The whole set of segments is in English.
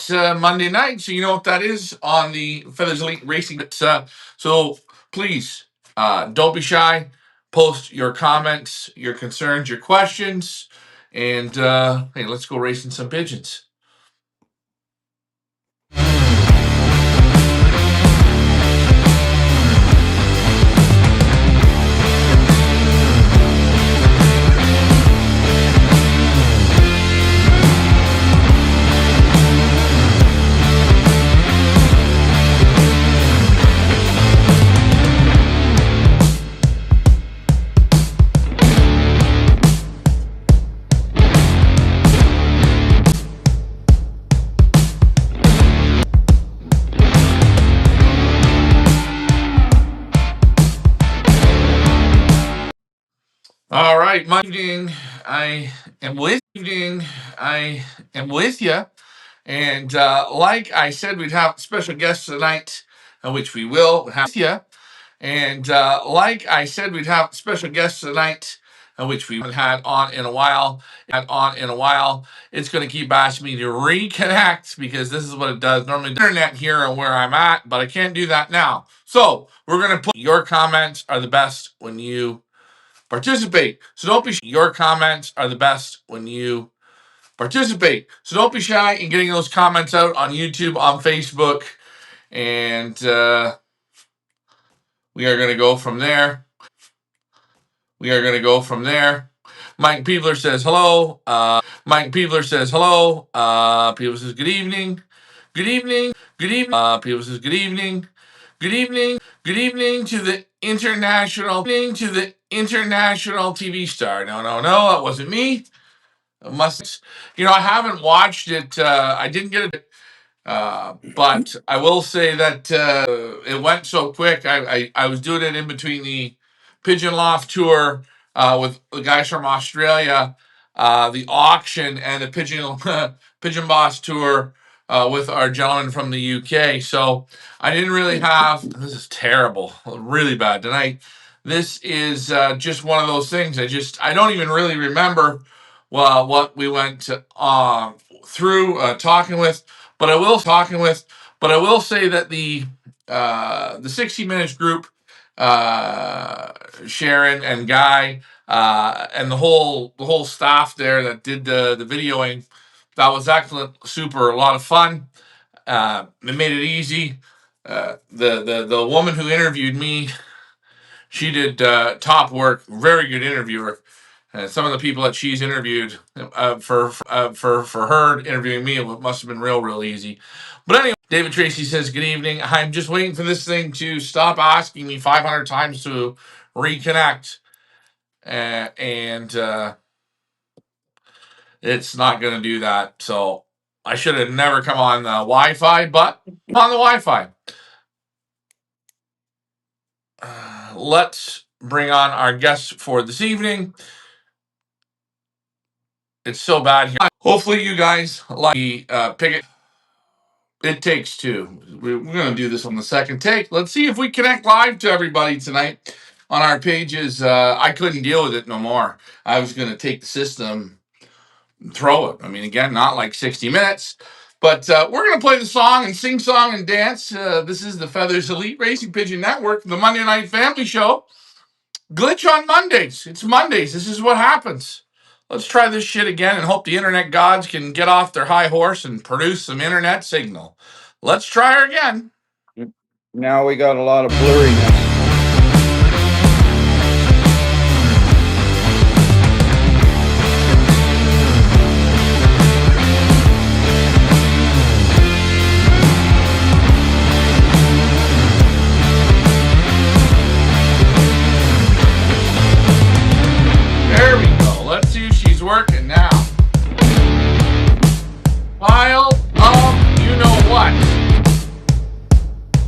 It's Monday night, so you know what that is on the Feathers Elite Racing. So please, don't be shy. Post your comments, your concerns, your questions, and hey, let's go racing some pigeons. All right, my evening. I am with you, and like I said, we'd have special guests tonight, which we will have with you. And like I said, we'd have special guests tonight, which we haven't had on in a while. It's going to keep asking me to reconnect because this is what it does. Normally, the internet here and where I'm at, but I can't do that now. So we're going to put your comments are the best when you participate. So don't be your comments are the best when you participate. So don't be shy in getting those comments out on YouTube, on Facebook, and we are going to go from there. Mike Peebler says hello. Peebler says good evening. Good evening. Peebler says good evening. Good evening. Good evening to the international TV star. No, that wasn't me. I haven't watched it. I didn't get it. But I will say that it went so quick. I was doing it in between the Pigeon Loft tour with the guys from Australia, the auction, and the Pigeon Boss tour with our gentleman from the UK. So I didn't really have. This is terrible, really bad tonight. This is just one of those things. I don't even really remember what we went through talking with. But I will say that the 60 Minutes group, Sharon and Guy, and the whole staff there that did the videoing, that was excellent, super, a lot of fun. It made it easy. The woman who interviewed me, she did top work, very good interviewer. Some of the people that she's interviewed for her interviewing me, it must have been real easy. But anyway, David Tracy says, good evening. I'm just waiting for this thing to stop asking me 500 times to reconnect. And it's not going to do that. So I should have never come on the Wi-Fi, but I'm on the Wi-Fi. Let's bring on our guests for this evening. It's so bad here. Hopefully you guys like the Pigeon. It takes two. We're going to do this on the second take. Let's see if we connect live to everybody tonight on our pages. I couldn't deal with it no more. I was going to take the system and throw it. I mean, again, not like 60 minutes. But we're going to play the song and sing song and dance. This is the Feathers Elite Racing Pigeon Network, the Monday Night Family Show. Glitch on Mondays. It's Mondays. This is what happens. Let's try this shit again and hope the internet gods can get off their high horse and produce some internet signal. Let's try her again. Now we got a lot of blurriness. There we go. Let's see if she's working now. Pile of you know what.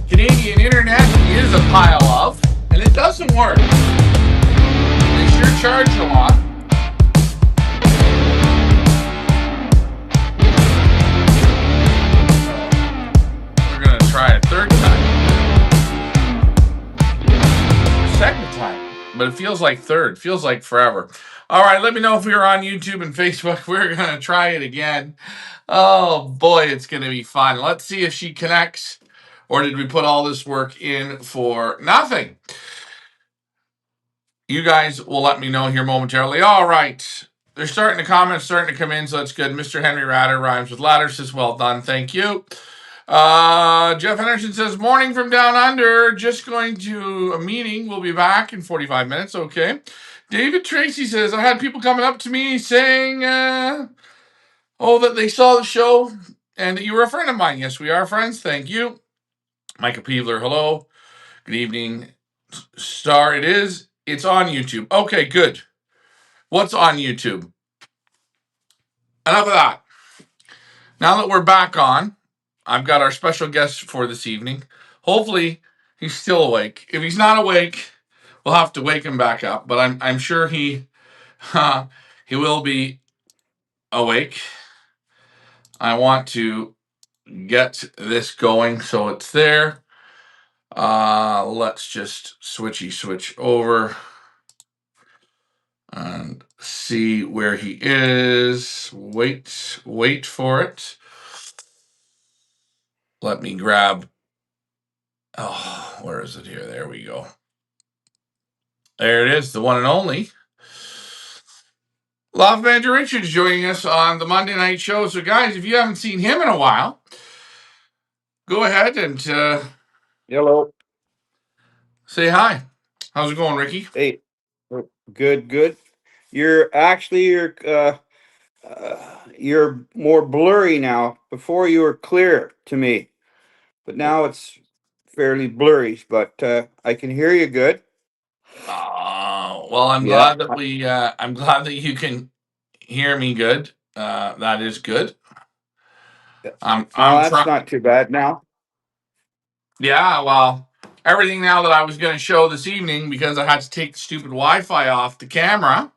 Canadian internet is a pile of, and it doesn't work. They sure charge a lot. We're going to try a third time. Second time. But it feels like third. Feels like forever. All right, let me know if you're on YouTube and Facebook. We're going to try it again. Oh, boy, it's going to be fun. Let's see if she connects, or did we put all this work in for nothing? You guys will let me know here momentarily. All right. They're starting to comments, starting to come in, so that's good. Mr. Henry Ratter rhymes with ladder says, well done. Thank you. Jeff Henderson says, morning from down under. Just going to a meeting. We'll be back in 45 minutes. Okay. David Tracy says, I had people coming up to me saying, that they saw the show and that you were a friend of mine. Yes, we are friends. Thank you. Micah Peevler, hello. Good evening. Star, it is. It's on YouTube. Okay, good. What's on YouTube? Enough of that. Now that we're back on, I've got our special guest for this evening. Hopefully, he's still awake. If he's not awake, we'll have to wake him back up. But I'm sure he will be awake. I want to get this going so it's there. Let's just switch over and see where he is. Wait for it. Let me grab. Oh, where is it here? There we go. There it is, the one and only. Love Manager Richard is joining us on the Monday night show. So, guys, if you haven't seen him in a while, go ahead and Hello. say hi. How's it going, Ricky? Hey. Good. You're more blurry now. Before you were clear to me, but now it's fairly blurry. But I can hear you good. Well, I'm Yeah. glad that I'm glad that you can hear me good. That is good. Now I'm that's trying. not too bad now. Yeah, well, everything now that I was going to show this evening because I had to take the stupid Wi-Fi off the camera.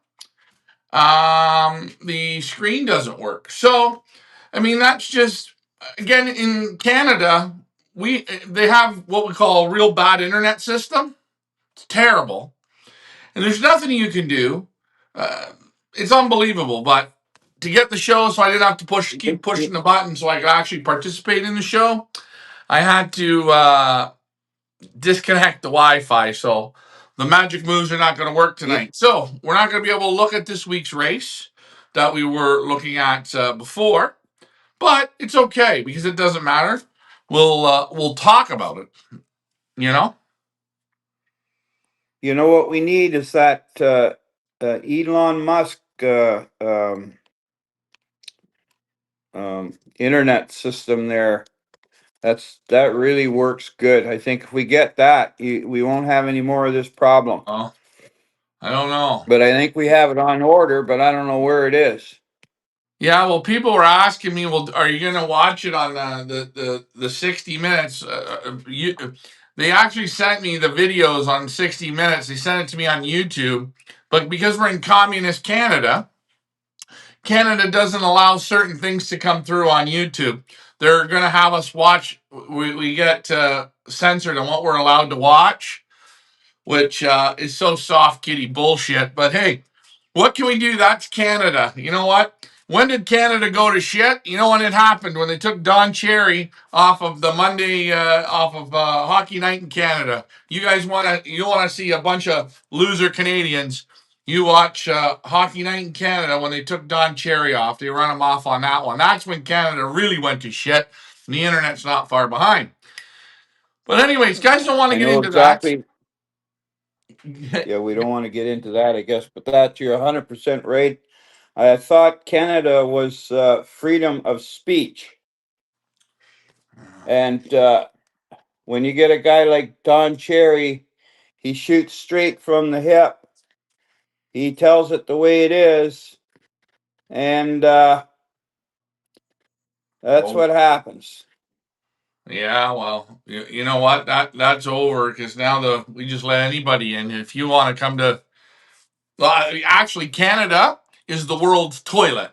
The screen doesn't work. So, I mean, that's just again in Canada, they have what we call a real bad internet system. It's terrible, and there's nothing you can do. Uh, it's unbelievable, but to get the show, so I didn't have to keep pushing the button, so I could actually participate in the show. I had to disconnect the Wi-Fi, so the magic moves are not going to work You, tonight. So we're not going to be able to look at this week's race that we were looking at before, but it's okay because it doesn't matter. We'll talk about it. You know. you know what we need is that Elon Musk internet system there. That really works good. I think if we get that, we won't have any more of this problem. Well, I don't know. But I think we have it on order, but I don't know where it is. Yeah, well, people were asking me, well, are you going to watch it on the 60 Minutes? They actually sent me the videos on 60 Minutes. They sent it to me on YouTube, but because we're in communist Canada, Canada doesn't allow certain things to come through on YouTube. They're going to have us watch. We get censored on what we're allowed to watch, which is so soft kitty bullshit. But hey, what can we do? That's Canada. You know what? When did Canada go to shit? You know when it happened? When they took Don Cherry off of the Monday, off of Hockey Night in Canada. You want to see a bunch of loser Canadians? You watch Hockey Night in Canada when they took Don Cherry off. They run him off on that one. That's when Canada really went to shit. And the internet's not far behind. But anyways, guys don't want to I get know into that. exactly. Yeah, we don't want to get into that, I guess, but that you're 100% right. I thought Canada was freedom of speech. And when you get a guy like Don Cherry, he shoots straight from the hip. He tells it the way it is. And that's Oh, what happens. yeah, well, you know what? That's over because now we just let anybody in. If you want to come to, actually, Canada is the world's toilet.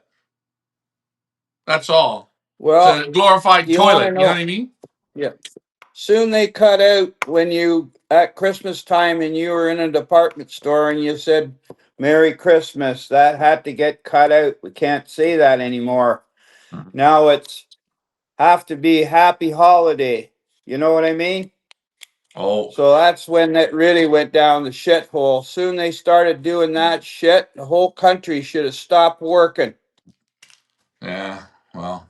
That's all. It's Well, a glorified you want to toilet. You know what know? I mean? Yeah. Soon they cut out when you at Christmas time and you were in a department store and you said, Merry Christmas. That had to get cut out. We can't say that anymore. Now it's have to be Happy Holiday. You know what I mean? Oh, So that's when it really went down the shithole. Soon they started doing that shit. The whole country should have stopped working. yeah. Well,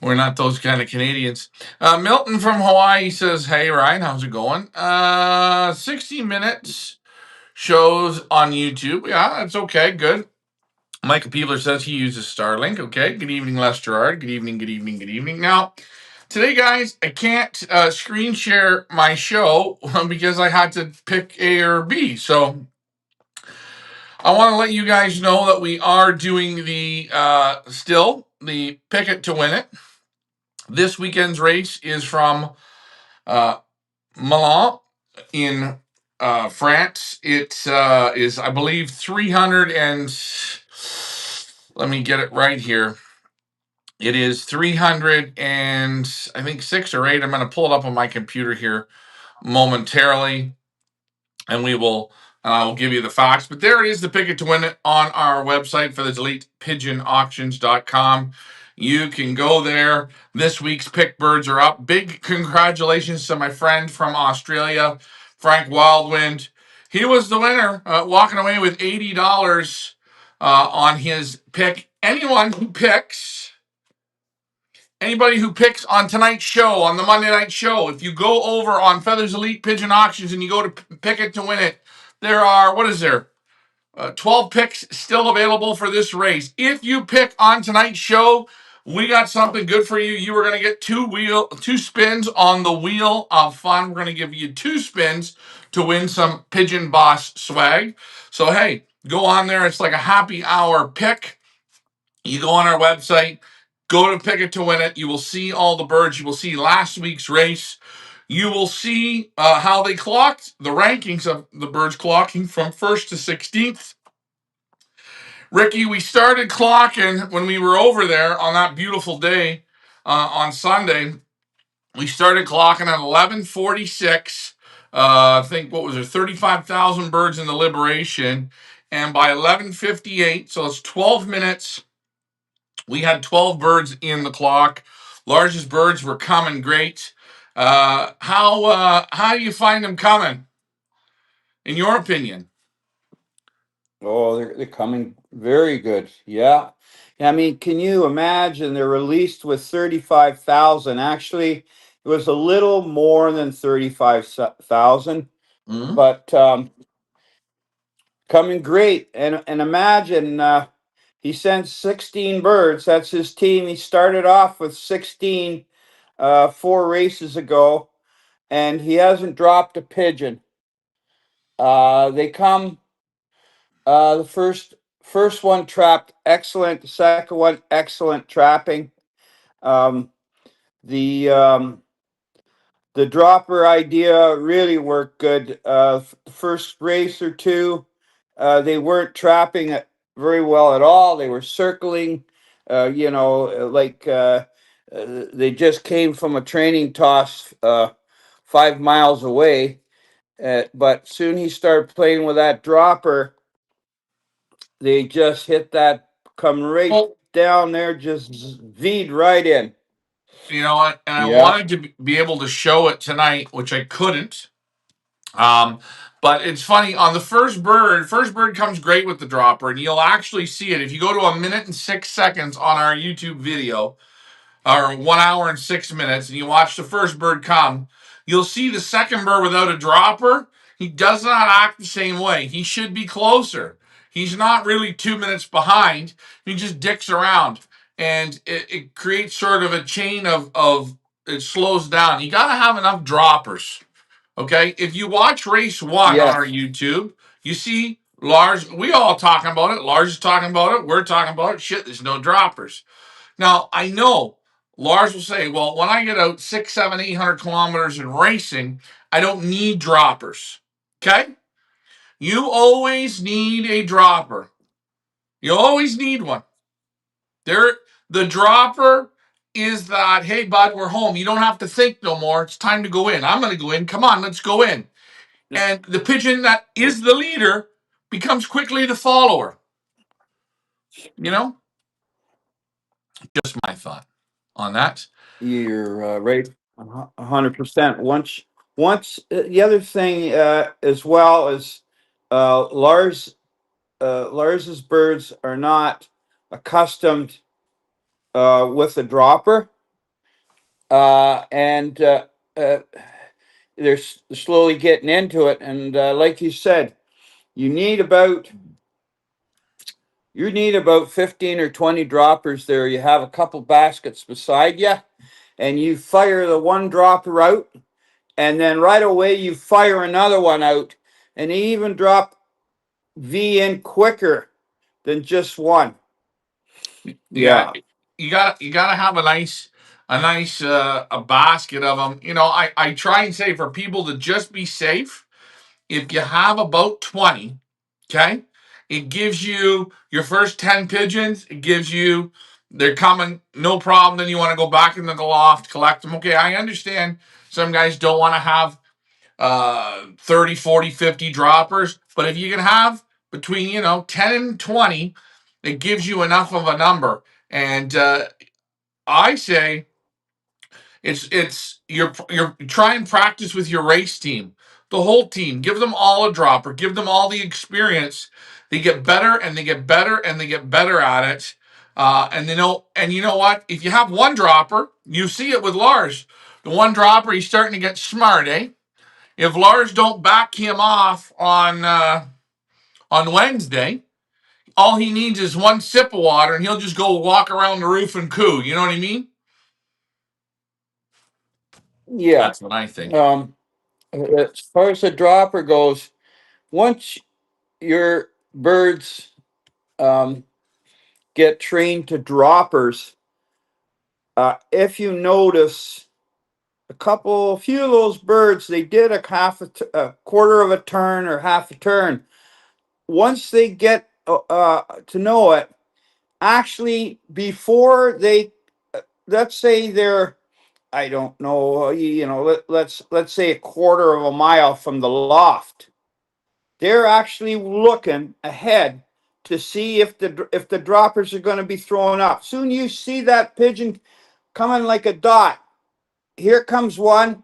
we're not those kind of Canadians. Milton from Hawaii says, "Hey Ryan, how's it going? 60 minutes shows on YouTube. Yeah, that's okay. Good." Michael Peebler says he uses Starlink. Okay. Good evening, Les Gerard. Good evening. Good evening. Good evening. Now, today, guys, I can't screen share my show because I had to pick A or B. So I want to let you guys know that we are doing the still the pick it to win it. This weekend's race is from uh, Milan in France. It is, I believe, 300 and let me get it right here. It is 300 and I think 6 or 8. I'm going to pull it up on my computer here momentarily, and I will give you the facts. But there it is, the pick it to win it on our website for the delete pigeonauctions.com. You can go there. This week's pick birds are up. Big congratulations to my friend from Australia, Frank Wildwind. He was the winner, walking away with $80 on his pick. Anybody who picks on tonight's show, on the Monday night show, if you go over on Feathers Elite Pigeon Auctions and you go to pick it to win it, there are, 12 picks still available for this race. If you pick on tonight's show, we got something good for you. You are going to get two spins on the wheel of fun. We're going to give you 2 spins to win some Pigeon Boss swag. So, hey, go on there. It's like a happy hour pick. You go on our website, go to pick it to win it. You will see all the birds. You will see last week's race. You will see how they clocked, the rankings of the birds clocking from 1st to 16th. Ricky, we started clocking when we were over there on that beautiful day on Sunday. We started clocking at 11:46. I think, what was there, 35,000 birds in the Liberation. And by 11:58, so it's 12 minutes, we had 12 birds in the clock. Largest birds were coming great. How do you find them coming, in your opinion? Oh, they're coming very good. Yeah. I mean, can you imagine they're released with 35,000? Actually, it was a little more than 35,000, Mm-hmm. but coming great. And imagine he sent 16 birds. That's his team. He started off with 16 4 races ago, and he hasn't dropped a pigeon. They come. The first one trapped excellent. The second one excellent trapping. Um, the the dropper idea really worked good. The first race or two, they weren't trapping it very well at all. They were circling, like they just came from a training toss 5 miles away. But soon he started playing with that dropper. They just hit that, come right Well, down there, just V'd right in. you know what? And I Yeah. wanted to be able to show it tonight, which I couldn't. Um, but it's funny, on the first bird comes great with the dropper, and you'll actually see it if you go to 1 minute and 6 seconds on our YouTube video, or 1 hour and 6 minutes, and you watch the first bird come. You'll see the second bird without a dropper. He does not act the same way. He should be closer. He's not really 2 minutes behind. He just dicks around, and it creates sort of a chain of it slows down. You got to have enough droppers. Okay, if you watch race one on our Yes. YouTube, you see Lars. We all talking about it. Lars is talking about it. We're talking about it. Shit, there's no droppers. Now I know Lars will say, "Well, when I get out 6, 7, 800 kilometers in racing, I don't need droppers." Okay, you always need a dropper. You always need one. There, the dropper is that. Hey, bud, we're home. You don't have to think no more. It's time to go in. I'm going to go in. Come on, let's go in. And the pigeon that is the leader becomes quickly the follower. You know, just my thought on that. You're right, 100%. Once the other thing as well is Lars's birds are not accustomed with a dropper, and uh, they're slowly getting into it. And like you said, you need about you need about 15 or 20 droppers there. You have a couple baskets beside you, and you fire the one dropper out, and then right away you fire another one out, and you even drop V in quicker than just one. Yeah, Yeah. you gotta have a nice a basket of them. I try and say for people to just be safe. If you have about 20, okay, it gives you your first 10 pigeons. It gives you, they're coming, no problem. Then you want to go back into the loft, collect them. Okay, I understand some guys don't want to have 30, 40, 50 droppers, but if you can have between, 10 and 20, it gives you enough of a number. And I say, you're try and practice with your race team, the whole team. Give them all a dropper. Give them all the experience. They get better and they get better and they get better at it. And you know what? If you have one dropper, you see it with Lars. The one dropper, he's starting to get smart, eh? If Lars don't back him off on Wednesday, all he needs is one sip of water, and he'll just go walk around the roof and coo. You know what I mean? Yeah. That's what I think. As far as the dropper goes, once your birds um, get trained to droppers, if you notice a few of those birds, they did a quarter of a turn or half a turn. Once they get to know it, actually, before they, let's say they're, I don't know, let's say a quarter of a mile from the loft, they're actually looking ahead to see if the droppers are going to be thrown up. Soon you see that pigeon coming like a dot. Here comes one.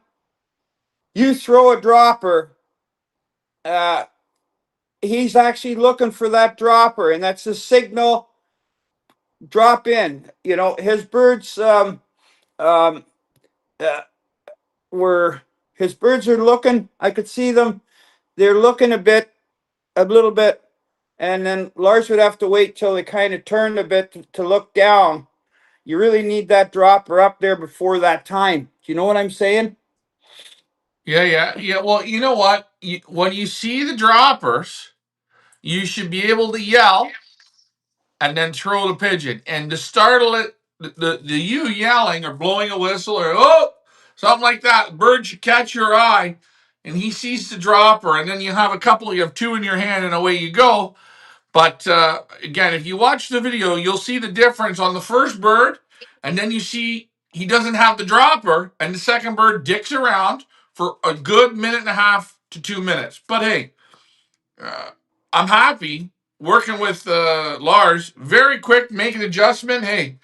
You throw a dropper. Uh, he's actually looking for that dropper, and that's the signal. Drop in. His birds um, uh, were his birds are looking. I could see them. They're looking a little bit, and then Lars would have to wait till they kind of turned a bit to look down. You really need that dropper up there before that time. Do you know what I'm saying? Yeah, yeah, yeah. Well, you know what? When you see the droppers, you should be able to yell and then throw the pigeon. And to startle it, the you yelling or blowing a whistle or something like that, the bird should catch your eye, and he sees the dropper, and then you have two in your hand, and away you go. But again, if you watch the video, you'll see the difference on the first bird, and then you see he doesn't have the dropper, and the second bird dicks around for a good minute and a half to 2 minutes. But hey, uh, I'm happy working with Lars. Very quick, make an adjustment. Hey,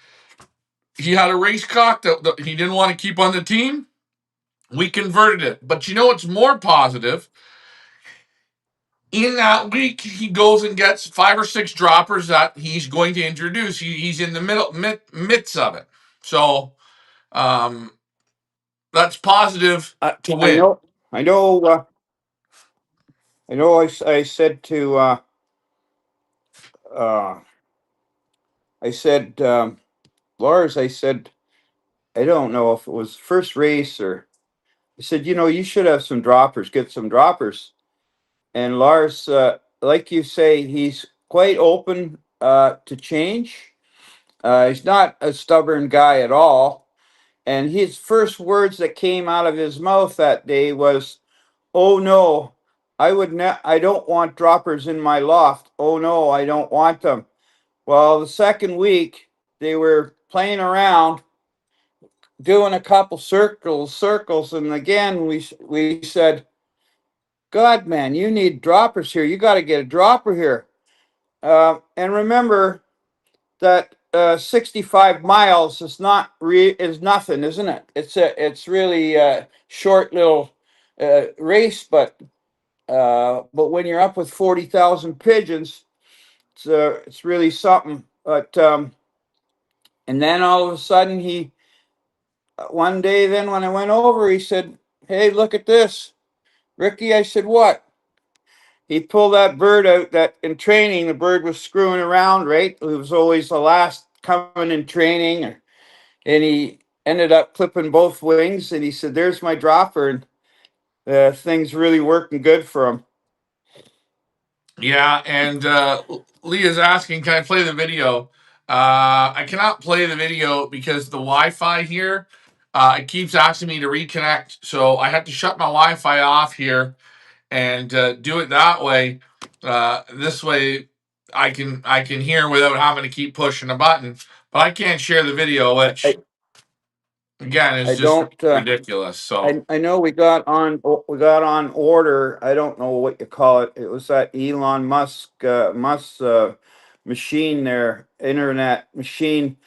he had a race cock that he didn't want to keep on the team. We converted it. But you know what's more positive? In that week, he goes and gets 5 or 6 droppers that he's going to introduce. He's in the midst of it. So um, that's positive I, to I win. know, I know, I know. I said to, uh, I said, Lars, I said, I don't know if it was first race or I said, you should have some droppers, get some droppers. And Lars, like you say, he's quite open to change. He's not a stubborn guy at all. And his first words that came out of his mouth that day was, "Oh no, I don't want droppers in my loft. Oh no, I don't want them." Well, the second week they were playing around, doing a couple circles, and again we said, God, man, you need droppers here. You got to get a dropper here. And remember that 65 miles is not is nothing, isn't it? It's really a short little race, but when you're up with 40,000 pigeons, it's really something. But and then all of a sudden he one day then when I went over, he said, "Hey, look at this, Ricky." I said, "What?" He pulled that bird out that in training the bird was screwing around, right? It was always the last coming in training, and he ended up clipping both wings, and he said, "There's my dropper," and things really working good for him. Yeah, and Leah's asking, can I play the video? I cannot play the video because the Wi-Fi here, it keeps asking me to reconnect, so I have to shut my Wi-Fi off here and do it that way. This way, I can hear without having to keep pushing a button. But I can't share the video, which I again is I just don't. ridiculous. So I know we got on order. I don't know what you call it. It was that Elon Musk machine there, internet machine.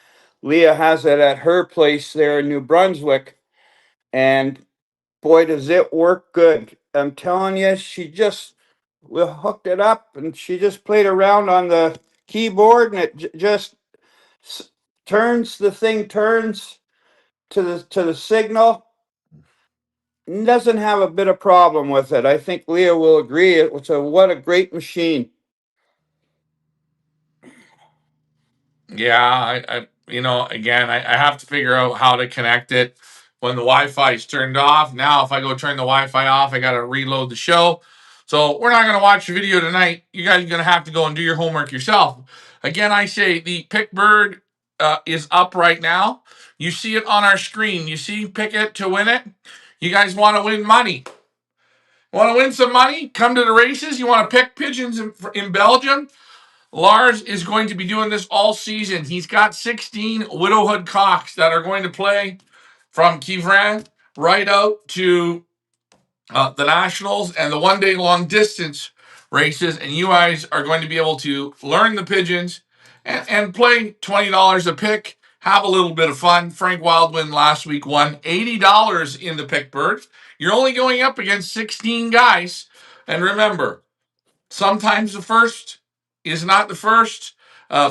Leah has it at her place there in New Brunswick, and boy, does it work good. I'm telling you, she just we hooked it up and she just played around on the keyboard, and it just s- turns the thing turns to the signal. Doesn't have a bit of problem with it. I think Leah will agree. It was what a great machine. yeah, again, I have to figure out how to connect it when the Wi-Fi is turned off. Now, if I go turn the Wi-Fi off, I got to reload the show. So we're not going to watch the video tonight. You guys are going to have to go and do your homework yourself. Again, I say the pick bird is up right now. You see it on our screen. You see pick it to win it. You guys want to win money. Want to win some money? Come to the races. You want to pick pigeons in Belgium? Lars is going to be doing this all season. He's got 16 widowhood cocks that are going to play from Kivran right out to the Nationals and the 1 day long distance races. And you guys are going to be able to learn the pigeons and play $20 a pick. Have a little bit of fun. Frank Wildwin last week won $80 in the pick birds. You're only going up against 16 guys. And remember, sometimes the first is not the first.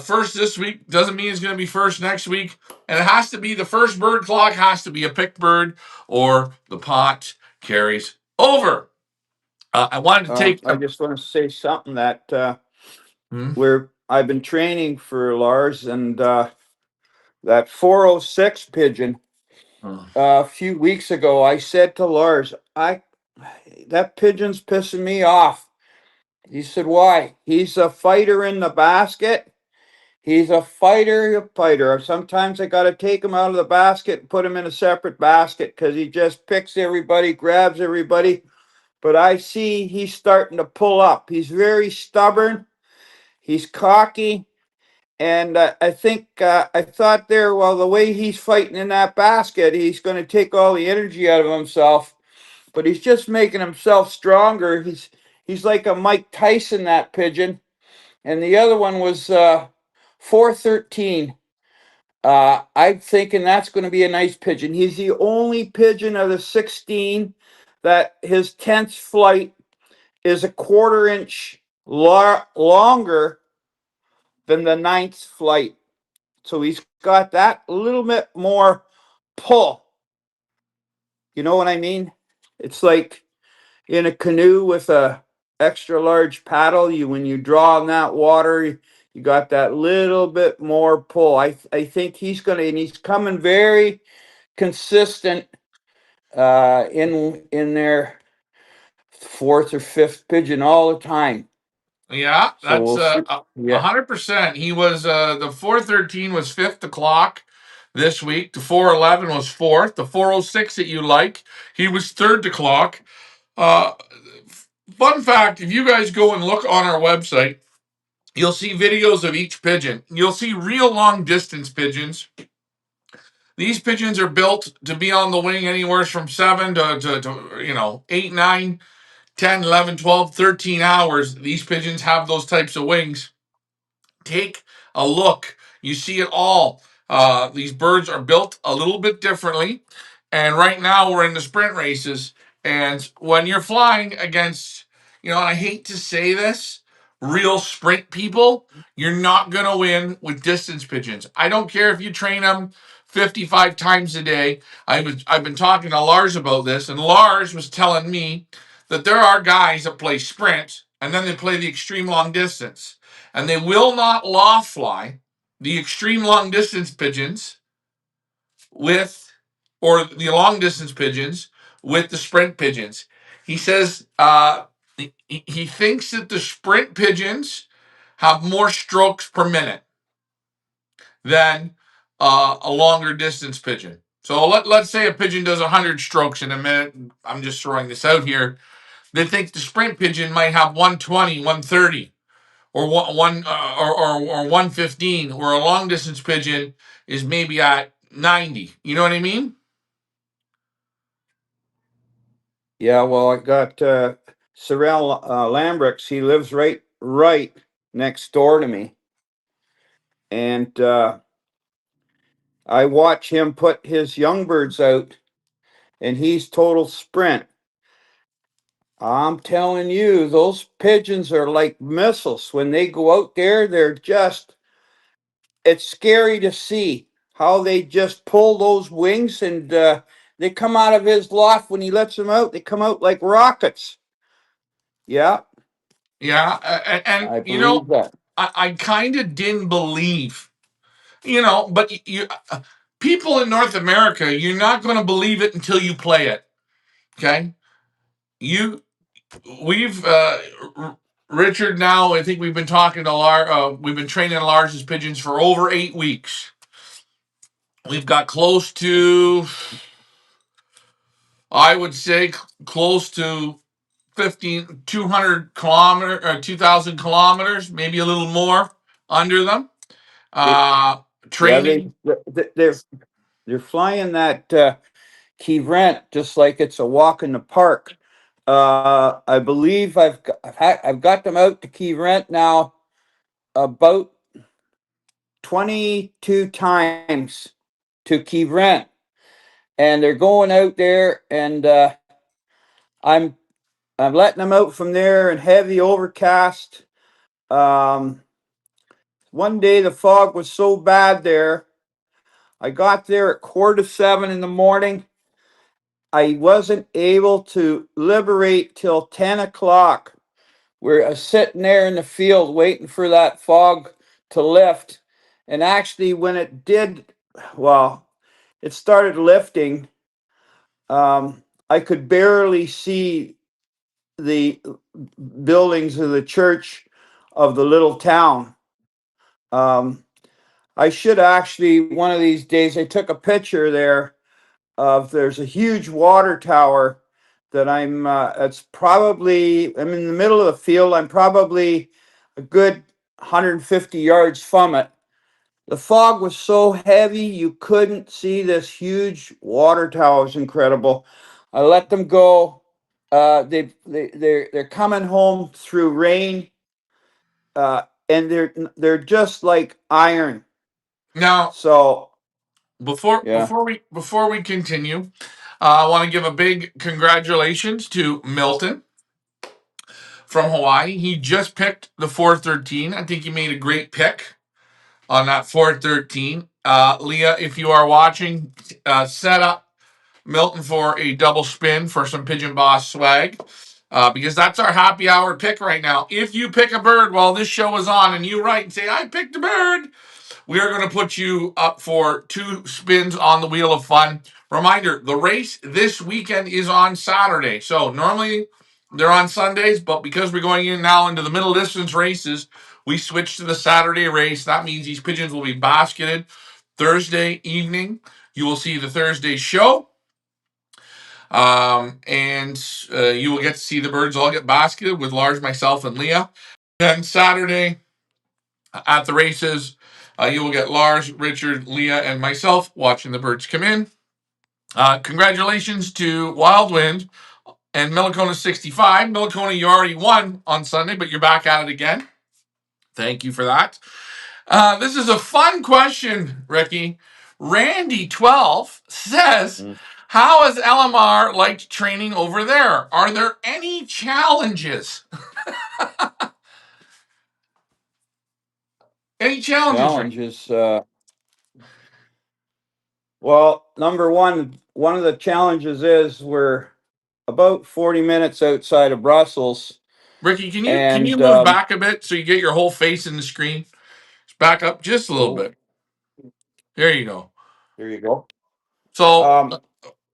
First this week doesn't mean it's going to be first next week. And it has to be the first bird clock has to be a pick bird or the pot carries over. I wanted to take I just want to say something that Hmm? where I've been training for Lars, and that 406 pigeon. Uh, A few weeks ago, I said to Lars, "I that pigeon's pissing me off." He said, "Why?" He's a fighter in the basket. He's a fighter. Sometimes I got to take him out of the basket and put him in a separate basket because he just picks everybody, grabs everybody. But I see he's starting to pull up. He's very stubborn. He's cocky. And I think I thought there, well, the way he's fighting in that basket, he's going to take all the energy out of himself. But he's just making himself stronger. He's like a Mike Tyson, that pigeon. And the other one was 413. I'm thinking that's going to be a nice pigeon. He's the only pigeon of the 16 that his 10th flight is a quarter inch longer than the ninth flight. So he's got that little bit more pull. You know what I mean? It's like in a canoe with a extra large paddle. When you draw on that water, you got that little bit more pull. I think he's gonna, and he's coming very consistent in their fourth or fifth pigeon all the time. yeah, So that's we'll see. a Yeah. 100%. He was the 413 was fifth o'clock this week. The 411 was fourth. The 406 that you like, he was third o'clock. Uh, Fun fact: if you guys go and look on our website, you'll see videos of each pigeon. You'll see real long distance pigeons. These pigeons are built to be on the wing anywhere from 7 to 8, 9. 10, 11, 12, 13 hours. These pigeons have those types of wings. Take a look. You see it all. These birds are built a little bit differently. And right now we're in the sprint races. And when you're flying against, and I hate to say this, real sprint people, you're not going to win with distance pigeons. I don't care if you train them 55 times a day. I've been talking to Lars about this, and Lars was telling me that there are guys that play sprint and then they play the extreme long distance, and they will not loft fly the extreme long distance pigeons with, or the long distance pigeons with the sprint pigeons. He says he thinks that the sprint pigeons have more strokes per minute than a longer distance pigeon. So let's say a pigeon does 100 strokes in a minute. I'm just throwing this out here. They think the sprint pigeon might have 120, 130, or or 115, where a long distance pigeon is maybe at 90. You know what I mean? Yeah, well, I got Sorrel Lambrix. He lives right next door to me, and I watch him put his young birds out, and he's total sprint. I'm telling you, those pigeons are like missiles. When they go out there, it's scary to see how they just pull those wings, and they come out of his loft when he lets them out. They come out like rockets. Yeah, Yeah, and I believe that. I kind of didn't believe, but people in North America, you're not going to believe it until you play it. Okay, you we've Richard, now I think we've been talking to we've been training Lars's pigeons for over 8 weeks. We've got close to, I would say, close to 200 kilometers or 2,000 kilometers, maybe a little more under them. They, Uh, yeah, Training. they're flying that Key Rent just like it's a walk in the park. I believe I've got them out to Key Rent now about 22 times to Key Rent, and they're going out there, and I'm I'm letting them out from there in heavy overcast. Um, One day the fog was so bad there. I got there at 6:45 in the morning. I wasn't able to liberate till 10 o'clock. We're sitting there in the field waiting for that fog to lift. And actually, when it did, well, it started lifting. I could barely see the buildings of the church of the little town. Um, I should actually, one of these days, I took a picture there of, there's a huge water tower that it's probably, I'm in the middle of the field. I'm probably a good 150 yards from it. The fog was so heavy you couldn't see this huge water tower. It was incredible. I let them go. They're coming home through rain, and they're just like iron. Now, So before yeah, before we before we continue, I want to give a big congratulations to Milton from Hawaii. He just picked the 413. I think he made a great pick on that 413. Leah, if you are watching, set up Milton for a double spin for some Pigeon Boss swag. Because that's our happy hour pick right now. If you pick a bird while this show is on and you write and say, I picked a bird, we are going to put you up for 2 spins on the Wheel of Fun. Reminder, the race this weekend is on Saturday. So normally they're on Sundays, but because we're going in now into the middle distance races, we switched to the Saturday race. That means these pigeons will be basketed Thursday evening. You will see the Thursday show. And you will get to see the birds all get basketed with Lars, myself, and Leah. Then Saturday at the races, you will get Lars, Richard, Leah, and myself watching the birds come in. Congratulations to Wild Wind and Millicona 65. Millicona, you already won on Sunday, but you're back at it again. Thank you for that. This is a fun question, Ricky. Randy12 says, how has LMR liked training over there? Are there any challenges? Any challenges, Ricky? Challenges. Well, number one of the challenges is we're about 40 minutes outside of Brussels, Ricky, can you and move back a bit so you get your whole face in the screen? Just back up just a little oh, bit. There you go. there you go. So, Um,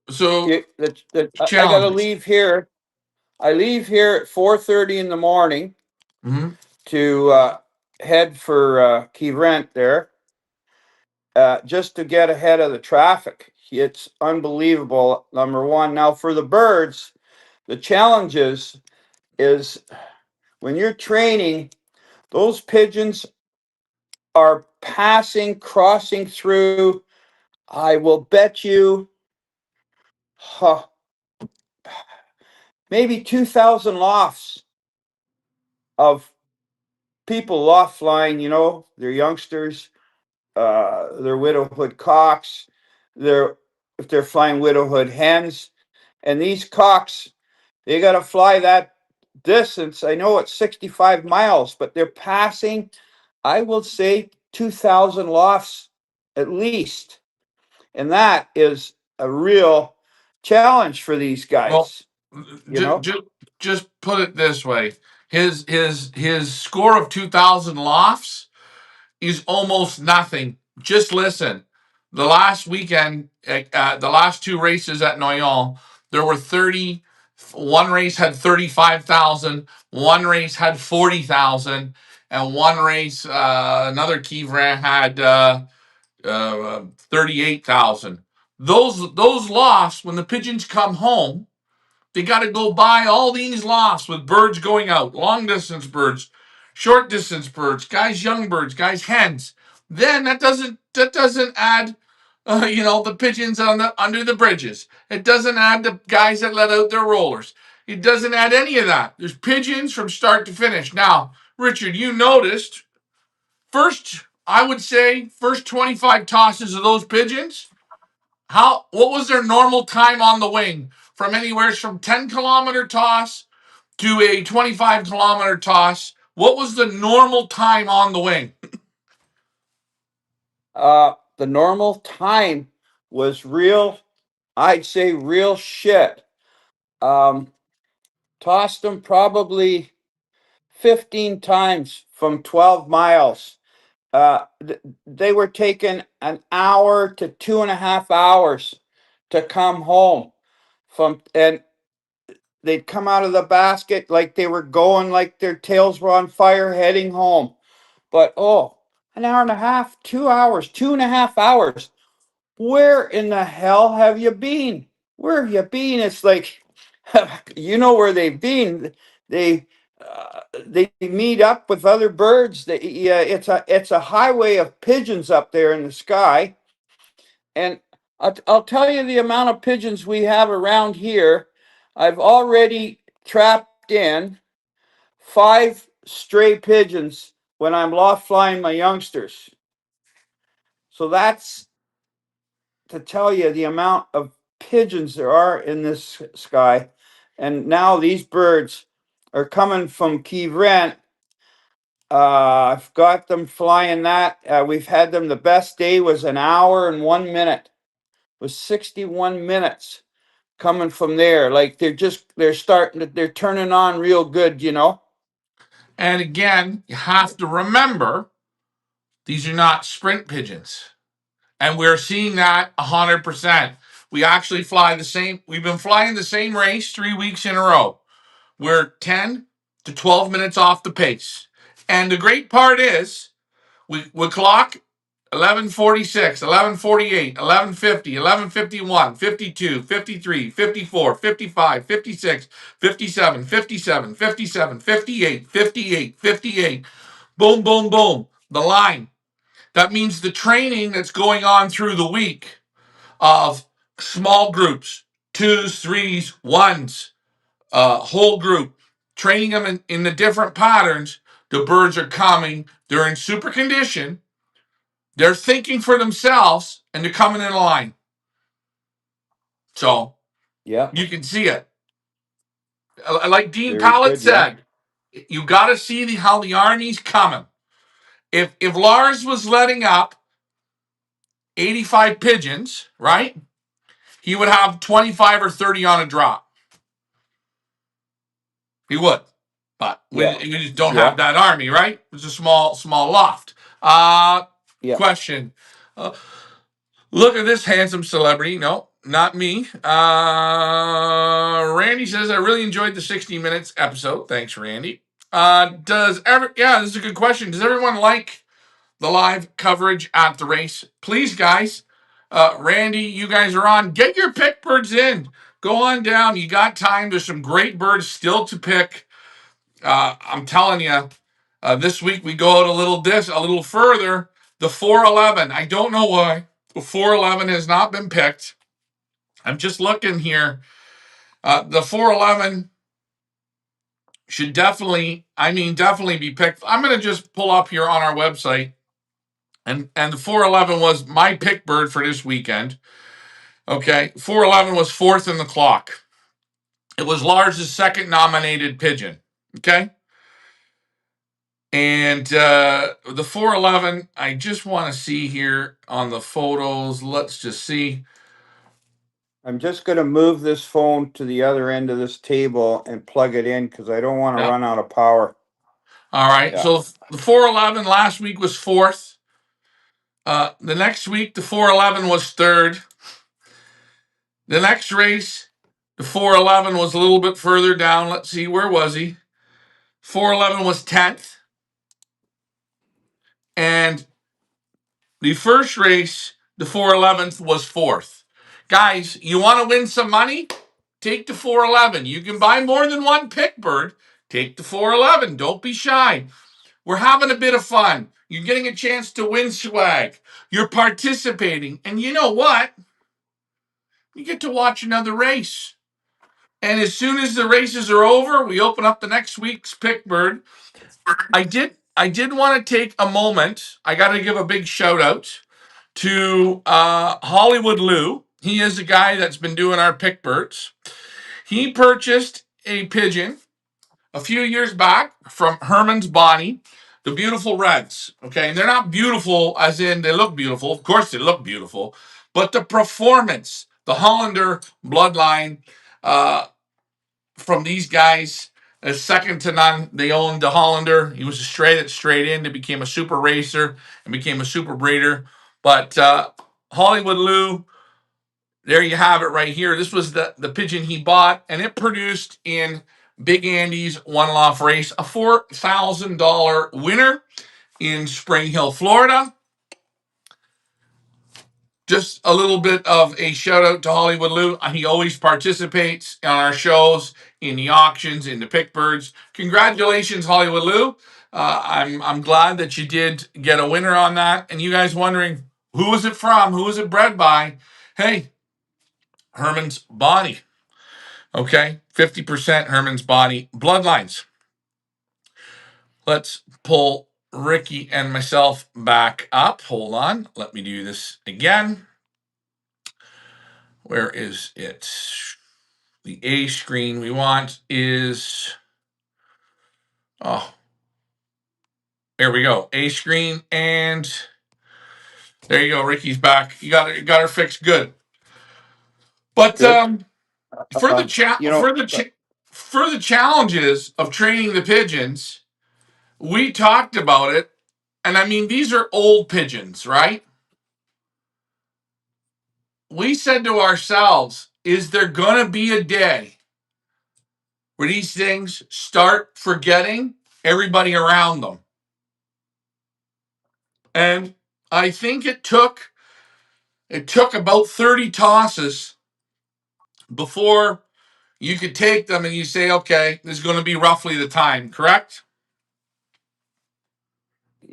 so I got to challenges. leave here. I leave here at 4:30 in the morning Hmm. to head for Key Rent there, just to get ahead of the traffic. It's unbelievable. Number one. Now for the birds, the challenges is when you're training, those pigeons are passing, crossing through. I will bet you, huh, maybe 2,000 lofts of people loft flying. You know, they're youngsters, they're widowhood cocks, they're if they're flying widowhood hens, and these cocks, they got to fly that distance. I know it's 65 miles, but they're passing, I will say, 2,000 lofts at least. And that is a real challenge for these Well, guys, you just, know? just just put it this way: his score of 2,000 lofts is almost nothing. Just listen. The last weekend, the last two races at Noyon, there were 30. One race had 35,000. One race had 40,000, and one race, another Kivrin had 38,000. Those lofts, when the pigeons come home, they got to go buy all these lofts with birds going out, long distance birds, short distance birds, guys, young birds, guys, hens. Then that doesn't add, the pigeons on the under the bridges. It doesn't add the guys that let out their rollers. It doesn't add any of that. There's pigeons from start to finish. Now, Richard, you noticed I would say, first 25 tosses of those pigeons. What was their normal time on the wing? From anywhere from 10-kilometer toss to a 25-kilometer toss. What was the normal time on the wing? The normal time was real, I'd say real shit. Um, Tossed them probably 15 times from 12 miles. They were taking an hour to 2.5 hours to come home and they'd come out of the basket like they were going like their tails were on fire heading home. But oh, an hour and a half, 2 hours, 2.5 hours. Where in the hell have you been? Where have you been? It's like, you know where they've been. They meet up with other birds. Yeah, it's a highway of pigeons up there in the sky, and I'll tell you the amount of pigeons we have around here. I've already trapped in 5 stray pigeons when I'm loft flying my youngsters. So that's to tell you the amount of pigeons there are in this sky. And now these birds are coming from Kivren. I've got them flying that. We've had them. The best day was an hour and 1 minute. It was 61 minutes coming from there. Like they're turning on real good, you know. And again, you have to remember these are not sprint pigeons. And we're seeing that 100%. We actually fly the same, we've been flying the same race 3 weeks in a row. We're 10 to 12 minutes off the pace. And the great part is, we clock 11:46, 11:48, 11:50, 11:51, 52, 53, 54, 55, 56, 57, 57, 57, 58, 58, 58. Boom, boom, boom. The line. That means the training that's going on through the week of small groups, twos, threes, ones, whole group, training them in the different patterns. The birds are coming. They're in super condition. They're thinking for themselves, and they're coming in a line. So Yeah. you can see it. Like Dean Very Pallett good. Yeah. said, you got to see how the army's coming. If Lars was letting up 85 pigeons, right, he would have 25 or 30 on a drop. He would. But Yeah. we just don't have Yeah. that army, right? It's a small loft. Yeah. Question. Look at this handsome celebrity. No, not me. Randy says, I really enjoyed the 60 minutes episode. Thanks, Randy. Yeah, this is a good question. Does everyone like the live coverage at the race? Please, guys. Randy, you guys are on. Get your pick birds in. Go on down. You got time. There's some great birds still to pick. I'm telling you, this week we go out a little further. The 411. I don't know why the 411 has not been picked. I'm just looking here. The 411 should definitely be picked. I'm going to just pull up here on our website, and the 411 was my pick bird for this weekend. Okay, 411 was fourth in the clock. It was Lars' second nominated pigeon. Okay. And the 411, I just want to see here on the photos. Let's just see. I'm just going to move this phone to the other end of this table and plug it in because I don't want to Yeah. run out of power. All right. Yeah. So the 411 last week was fourth. The next week, the 411 was third. The next race, the 411 was a little bit further down. Let's see, where was he? 411 was 10th. And the first race, the 411th was fourth. Guys, you want to win some money? Take the 411. You can buy more than one pick bird. Take the 411. Don't be shy. We're having a bit of fun. You're getting a chance to win swag. You're participating. And you know what? You get to watch another race. And as soon as the races are over, we open up the next week's pick bird. I did want to take a moment. I got to give a big shout out to Hollywood Lou. He is a guy that's been doing our pick birds. He purchased a pigeon a few years back from Herman's Bonnie, the beautiful reds. Okay, and they're not beautiful as in they look beautiful. Of course, they look beautiful, but the performance, the Hollander bloodline from these guys is second to none. They owned the Hollander. He was straight in. They became a super racer and became a super breeder. But Hollywood Lou, there you have it right here. This was the pigeon he bought, and it produced in Big Andy's one-off race a $4,000 winner in Spring Hill, Florida. Just a little bit of a shout out to Hollywood Lou. He always participates on our shows, in the auctions, in the pick birds. Congratulations, Hollywood Lou. I'm glad that you did get a winner on that. And you guys wondering, who was it from? Who was it bred by? Hey, Herman's Bonnie. Okay, 50% Herman's Bonnie. Bloodlines. Let's pull Ricky and myself back up. Hold on. Let me do this again. Where is it? The A screen we want is, oh, there we go. A screen, and there you go. Ricky's back. You got her fixed good. But Good. for the You know, for the challenges of training the pigeons, we talked about it. And I mean, these are old pigeons, right? We said to ourselves, is there going to be a day where these things start forgetting everybody around them? And I think it took about 30 tosses before you could take them and you say, okay, this is going to be roughly the time, correct?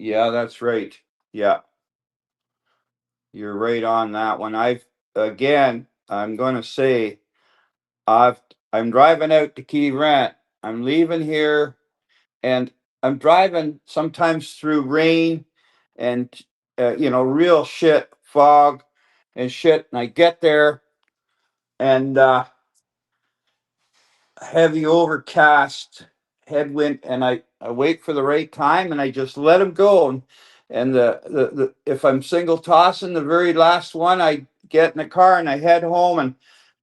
yeah, that's right. Yeah, you're right on that one. I'm going to say, I've I'm driving out to Key Rent. I'm leaving here, and I'm driving sometimes through rain and real shit, fog and shit. And I get there, and heavy overcast headwind, and I wait for the right time, and I just let him go. And the if I'm single tossing the very last one, I get in the car and I head home. And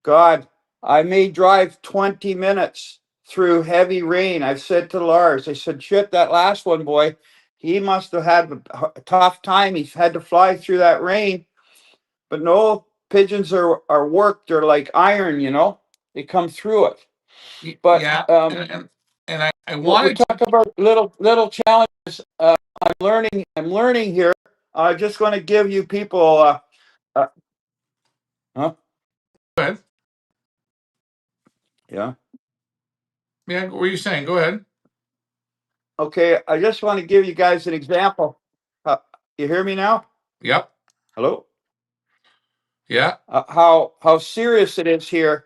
God, I may drive 20 minutes through heavy rain. I've said to Lars, I said, shit, that last one, boy, he must have had a tough time. He's had to fly through that rain. But no, pigeons are worked. They're like iron, they come through it. But Yeah, and I we wanted to. talk about little challenges. I'm learning here. I'm just going to give you people. Uh, huh? Go ahead. Yeah. Yeah, what were you saying? Go ahead. Okay. I just want to give you guys an example. Uh, you hear me now? Yep. Hello. Yeah. How serious it is here.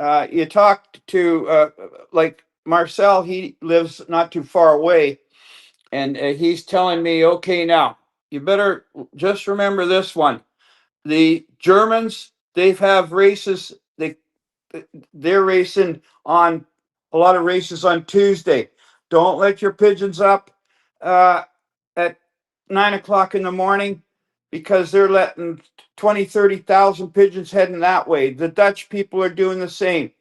You talked to like Marcel. He lives not too far away, and he's telling me, okay, now you better just remember this one. The Germans, they have races. They're racing on a lot of races on Tuesday. Don't let your pigeons up uh, at 9 o'clock in the morning, because they're letting 20, 30,000 pigeons heading that way. The Dutch people are doing the same.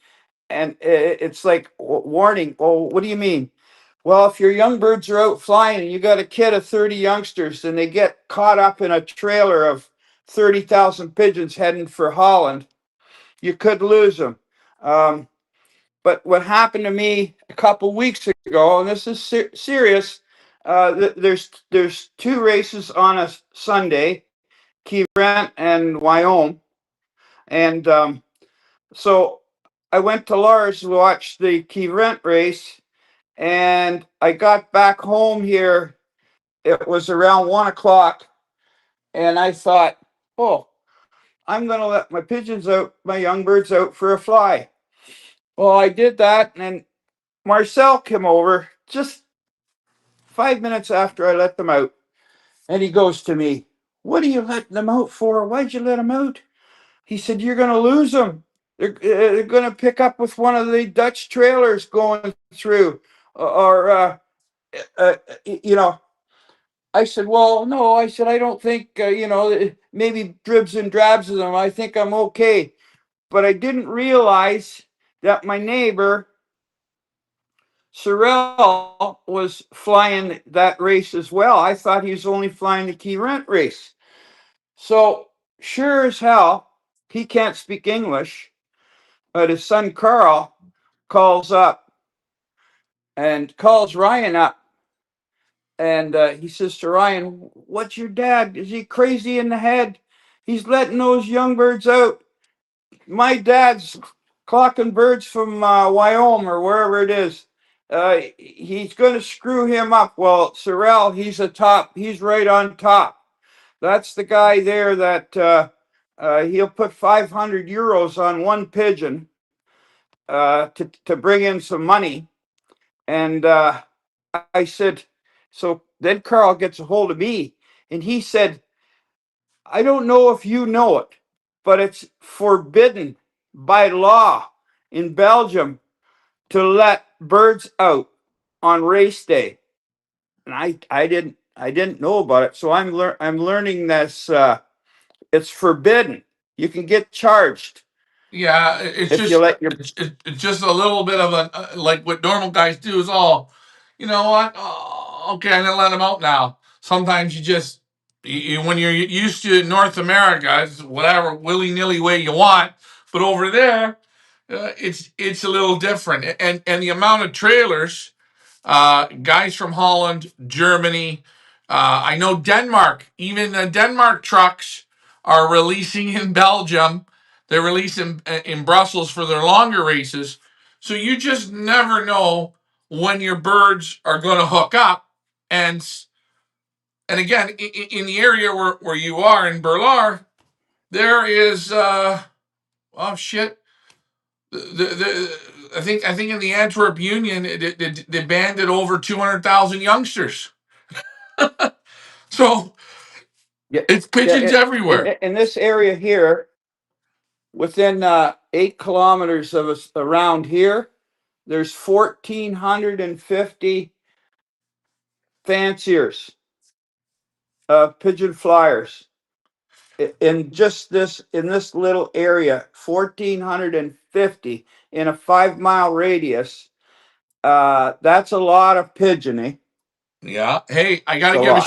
And it's like, warning. Oh, what do you mean? Well, if your young birds are out flying and you got a kid of 30 youngsters and they get caught up in a trailer of 30,000 pigeons heading for Holland, you could lose them. Um, but what happened to me a couple weeks ago, and this is serious, there's two races on a Sunday, Key Rent and Wyoming. And so I went to Lars to watch the Key Rent race, and I got back home here. It was around 1 o'clock, and I thought, oh, I'm going to let my pigeons out, my young birds out for a fly. Well, I did that, and Marcel came over just 5 minutes after I let them out, and he goes to me, "What are you letting them out for? Why'd you let them out?" He said, "You're going to lose them. They're going to pick up with one of the Dutch trailers going through, or uh, you know." I said, "Well, no." I said, "I don't think maybe dribs and drabs of them. I think I'm okay." But I didn't realize that my neighbor Sorrell was flying that race as well. I thought he was only flying the Key Rent race. So sure as hell, he can't speak English, but his son Carl calls up and calls Ryan up. And he says to Ryan, "What's your dad? Is he crazy in the head? He's letting those young birds out. My dad's clocking birds from Wyoming or wherever it is. He's going to screw him up." Well, Sorrell, he's a top. He's right on top. That's the guy there that he'll put 500 euros on one pigeon to bring in some money. And I said, so then Carl gets a hold of me, and he said, "I don't know if you know it, but it's forbidden by law in Belgium to let birds out on race day." And I didn't know about it, so I'm learning this. It's forbidden. You can get charged Yeah, it's if you just let your it's just a little bit of a like what normal guys do is all, you know what? Oh, okay, I'm gonna let them out now. Sometimes you just when you're used to North America, it's whatever willy nilly way you want, but over there, it's a little different, and the amount of trailers, guys from Holland, Germany, I know Denmark, even the Denmark trucks are releasing in Belgium. They're releasing in Brussels for their longer races. So you just never know when your birds are going to hook up. And again, in the area where you are in Berlar, there is, oh shit, I think in the Antwerp Union, they banded over 200,000 youngsters. So Yeah, it's pigeons yeah. everywhere. In this area here, within 8 kilometers of us around here, there's 1,450 fanciers, pigeon flyers. In just this little area, 1,450 in a 5 mile radius. That's a lot of pigeoning. Yeah. Hey, I got It's to a give lot.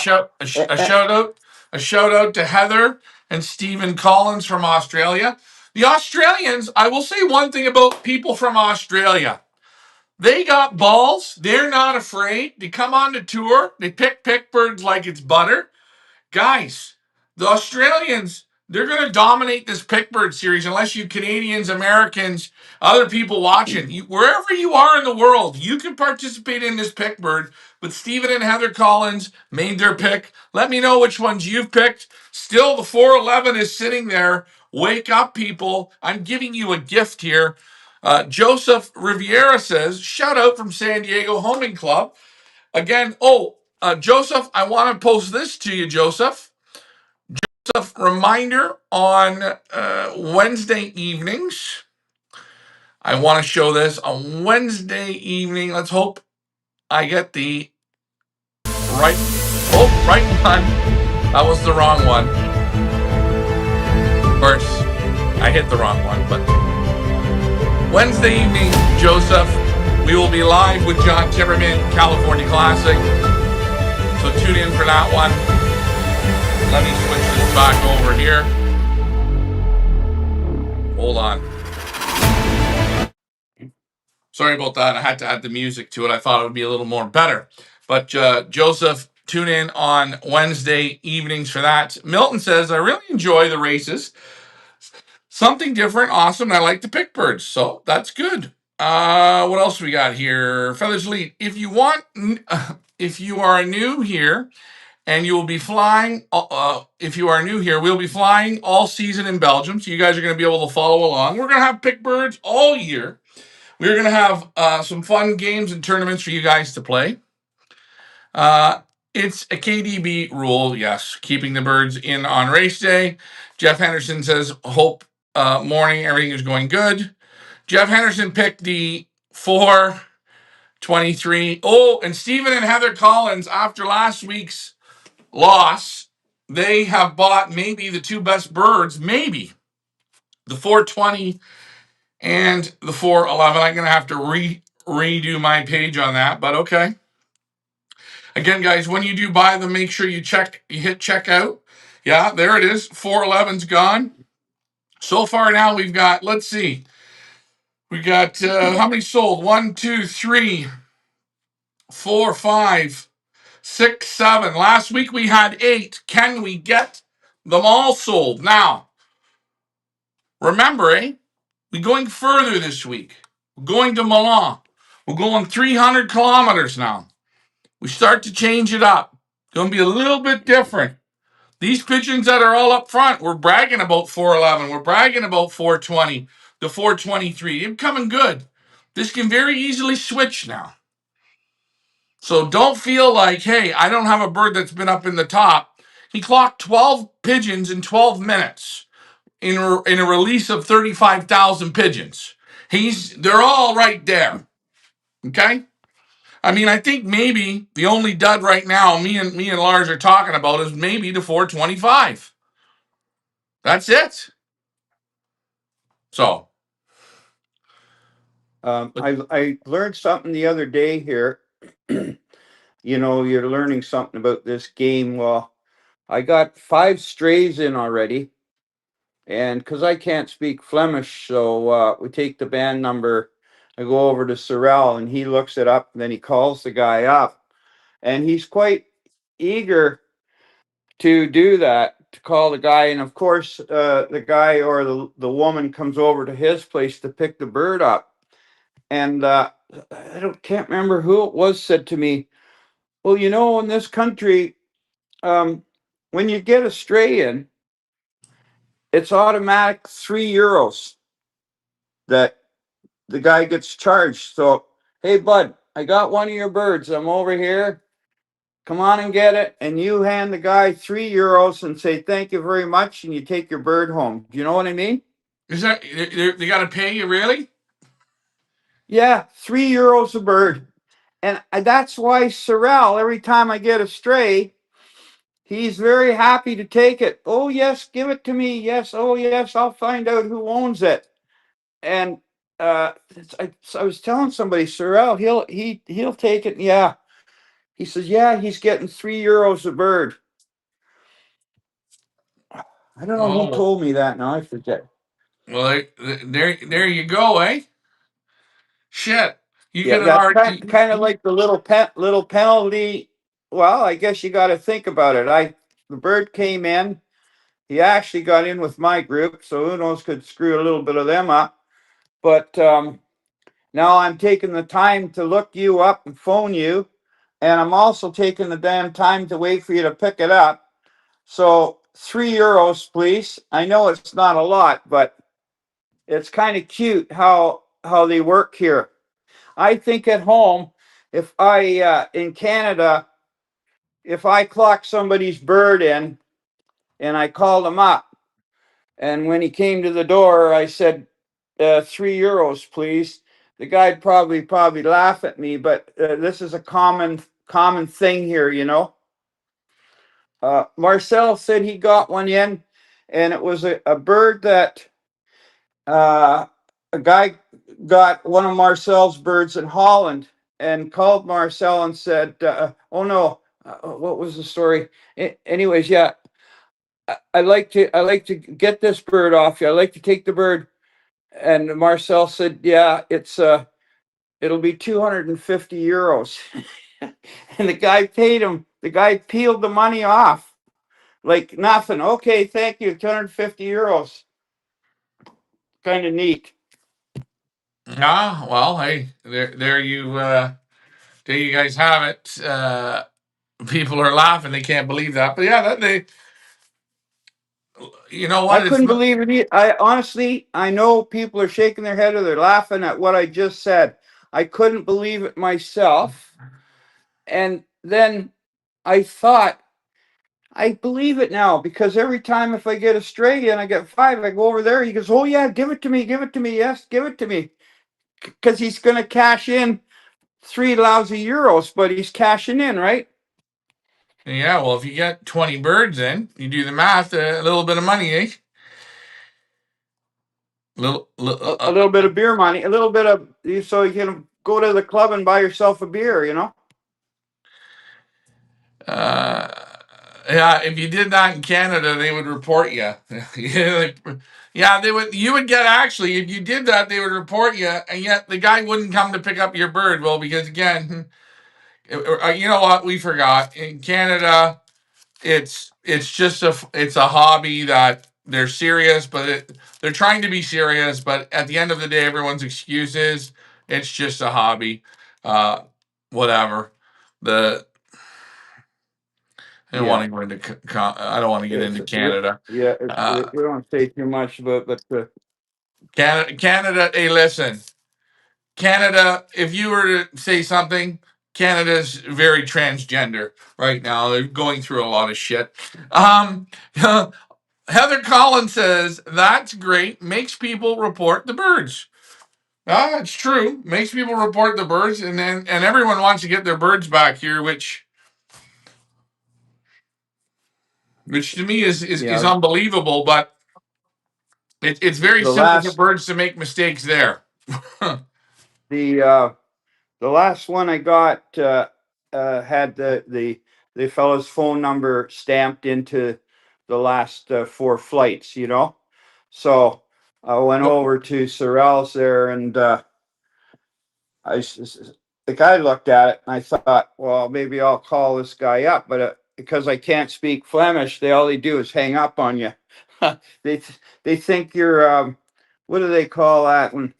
a shout out to Heather and Stephen Collins from Australia. The Australians, I will say one thing about people from Australia. They got balls. They're not afraid. They come on the tour. They pick birds like it's butter. Guys, the Australians, they're going to dominate this Pickbird series unless you Canadians, Americans, other people watching. Wherever you are in the world, you can participate in this Pickbird. But Stephen and Heather Collins made their pick. Let me know which ones you've picked. Still, the 411 is sitting there. Wake up, people. I'm giving you a gift here. Joseph Riviera says, shout out from San Diego Homing Club. Again, Joseph, I want to post this to you, Joseph. Joseph, reminder on Wednesday evenings. I want to show this on Wednesday evening. Let's hope I get the right one. That was the wrong one. Of course, I hit the wrong one, but Wednesday evening, Joseph, we will be live with John Timmerman, California Classic. So tune in for that one. Let me switch this back over here. Hold on. Sorry about that. I had to add the music to it. I thought it would be a little more better. But Joseph, tune in on Wednesday evenings for that. Milton says, I really enjoy the races. Something different, awesome. And I like to pick birds. So that's good. What else we got here? Feathers Elite. If you are new here, and you will be flying, if you are new here, we'll be flying all season in Belgium. So you guys are going to be able to follow along. We're going to have pick birds all year. We're going to have some fun games and tournaments for you guys to play. It's a KDB rule, yes, keeping the birds in on race day. Jeff Henderson says, hope morning, everything is going good. Jeff Henderson picked the 423. Oh, and Stephen and Heather Collins, after last week's loss, they have bought maybe the two best birds, maybe the 420 and the 411. I'm going to have to redo my page on that, but okay. Again, guys, when you do buy them, make sure you hit checkout. Yeah, there it is. 411's gone. So far now, we've got, let's see. We got, how many sold? 1, 2, 3, 4, 5, 6, 7. Last week we had 8. Can we get them all sold? Now, remember, we're going further this week. We're going to Milan. We're going 300 kilometers now. We start to change it up. It's going to be a little bit different. These pigeons that are all up front, we're bragging about 411. We're bragging about 420, the 423. They're coming good. This can very easily switch now. So don't feel like, hey, I don't have a bird that's been up in the top. He clocked 12 pigeons in 12 minutes in a release of 35,000 pigeons. They're all right there. Okay? I mean, I think maybe the only dud right now me and Lars are talking about is maybe the 425. That's it. So, I learned something the other day here. You're learning something about this game. Well, I got 5 strays in already, and because I can't speak Flemish, so we take the band number. I go over to Sorel, and he looks it up, and then he calls the guy up, and he's quite eager to do that, to call the guy. And of course, the guy or the woman comes over to his place to pick the bird up. And can't remember who it was said to me, well, in this country, when you get a stray in, it's automatic €3 that the guy gets charged. So, hey, bud, I got one of your birds. I'm over here. Come on and get it. And you hand the guy €3 and say, thank you very much. And you take your bird home. Do you know what I mean? Is that they got to pay you really? Yeah, €3 a bird. And that's why Sorrel, every time I get a stray, he's very happy to take it. Oh, yes, give it to me. Yes. Oh, yes, I'll find out who owns it. And I was telling somebody, Sorrel, he'll take it. Yeah. He says, yeah, he's getting €3 a bird. I don't know who Oh, told me that now. I forget. well, there you go, eh? Shit, you Yeah, could have that's already. kind of like the little penalty. Well, I guess you got to think about it. The bird came in. He actually got in with my group, so who knows, could screw a little bit of them up. But now I'm taking the time to look you up and phone you, and I'm also taking the damn time to wait for you to pick it up. So €3, please. I know it's not a lot, but it's kind of cute how they work here. I think at home, if I in Canada, if I clock somebody's bird in and I called him up, and when he came to the door, I said, €3, please. The guy'd probably laugh at me, but this is a common thing here, you know. Marcel said he got one in, and it was a bird that uh, a guy got one of Marcel's birds in Holland and called Marcel and said, "Oh no, what was the story?" Anyways, yeah, I like to get this bird off you. I like to take the bird, and Marcel said, "Yeah, it'll be €250," and the guy paid him. The guy peeled the money off like nothing. Okay, thank you, €250. Kind of neat. Ah, well, hey, there you guys have it. People are laughing; they can't believe that. But yeah, you know I what? It's couldn't not. believe it. I honestly, I know people are shaking their head or they're laughing at what I just said. I couldn't believe it myself. And then I thought, I believe it now because every time if I get a stray and I get five, I go over there. He goes, "Oh yeah, give it to me, give it to me. Yes, give it to me," because he's going to cash in three lousy euros, but he's cashing in, right? Yeah, well, if you get 20 birds in, you do the math, a little bit of money, eh? Little, A little bit of beer money, a little bit of so you can go to the club and buy yourself a beer, you know. uh, yeah, if you did that in Canada, they would report you. Yeah, yeah, they would. You would get actually if you did that, they would report you, and yet the guy wouldn't come to pick up your bird. Well, because again, you know what? We forgot in Canada. It's just it's a hobby that they're serious, but they're trying to be serious. But at the end of the day, everyone's excuse is it's just a hobby. Uh, Whatever. The I don't want Yeah. to go into I don't want to get into Canada. Yeah, Uh, we don't say too much about, but Canada. Hey, listen, Canada. If you were to say something, Canada's very transgender right now. They're going through a lot of shit. Heather Collins says that's great. Makes people report the birds. Ah, it's true. Makes people report the birds, and everyone wants to get their birds back here, which to me is yeah, unbelievable. But it's very the simple for last birds to make mistakes there. the the last one I got had the fellow's phone number stamped into the last four flights, you know. So I went over to Sorrel's there, and I the guy looked at it, and I thought, well, maybe I'll call this guy up, but because I can't speak Flemish, all they do is hang up on you. they they think you're what do they call that when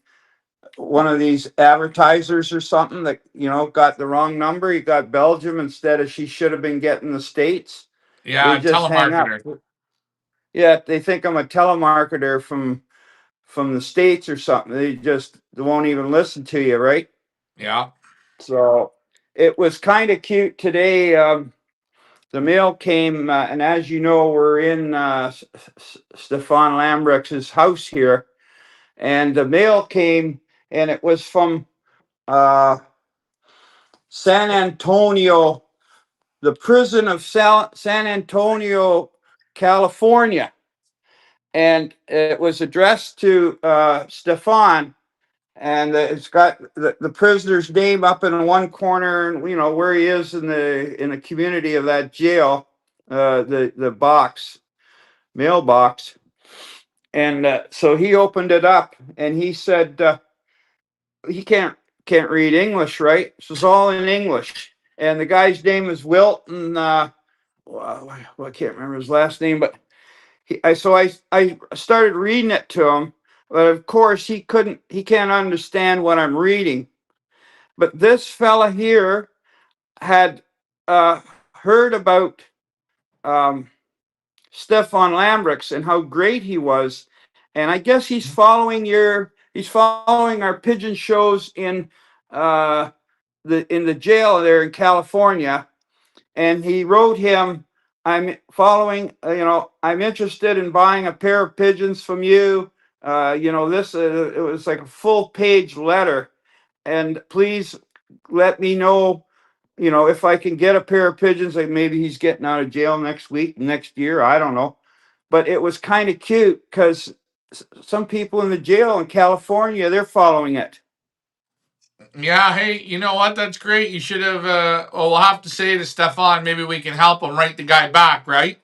one of these advertisers or something that got the wrong number? You got Belgium instead of she should have been getting the States. They Yeah, just hang up. telemarketer. Yeah, they think I'm a telemarketer from from the States or something. They won't even listen to you, right? Yeah. So it was kind of cute today. The mail came, and as you know, we're in Stefan Lambrex's house here, and the mail came, and it was from uh, San Antonio, the prison of San Antonio, California, and it was addressed to Stefan, and it's got the prisoner's name up in one corner, and you know where he is in the community of that jail, the box mailbox, and so he opened it up, and he said he can't read English, right? This is all in English, and the guy's name is Wilton. Well, I can't remember his last name, but I started reading it to him, but of course he can't understand what I'm reading. But this fella here had uh, heard about um, Stefan Lambrix and how great he was, and I guess he's following our pigeon shows uh, in the jail there in California, and he wrote him, I'm following, I'm interested in buying a pair of pigeons from you. This, it was like a full page letter. And please let me know, if I can get a pair of pigeons, like maybe he's getting out of jail next week, next year. I don't know. But it was kind of cute because some people in the jail in California, they're following it. Yeah. Hey, you know what? That's great. You should have. Well, we'll have to say to Stefan, maybe we can help him write the guy back, right?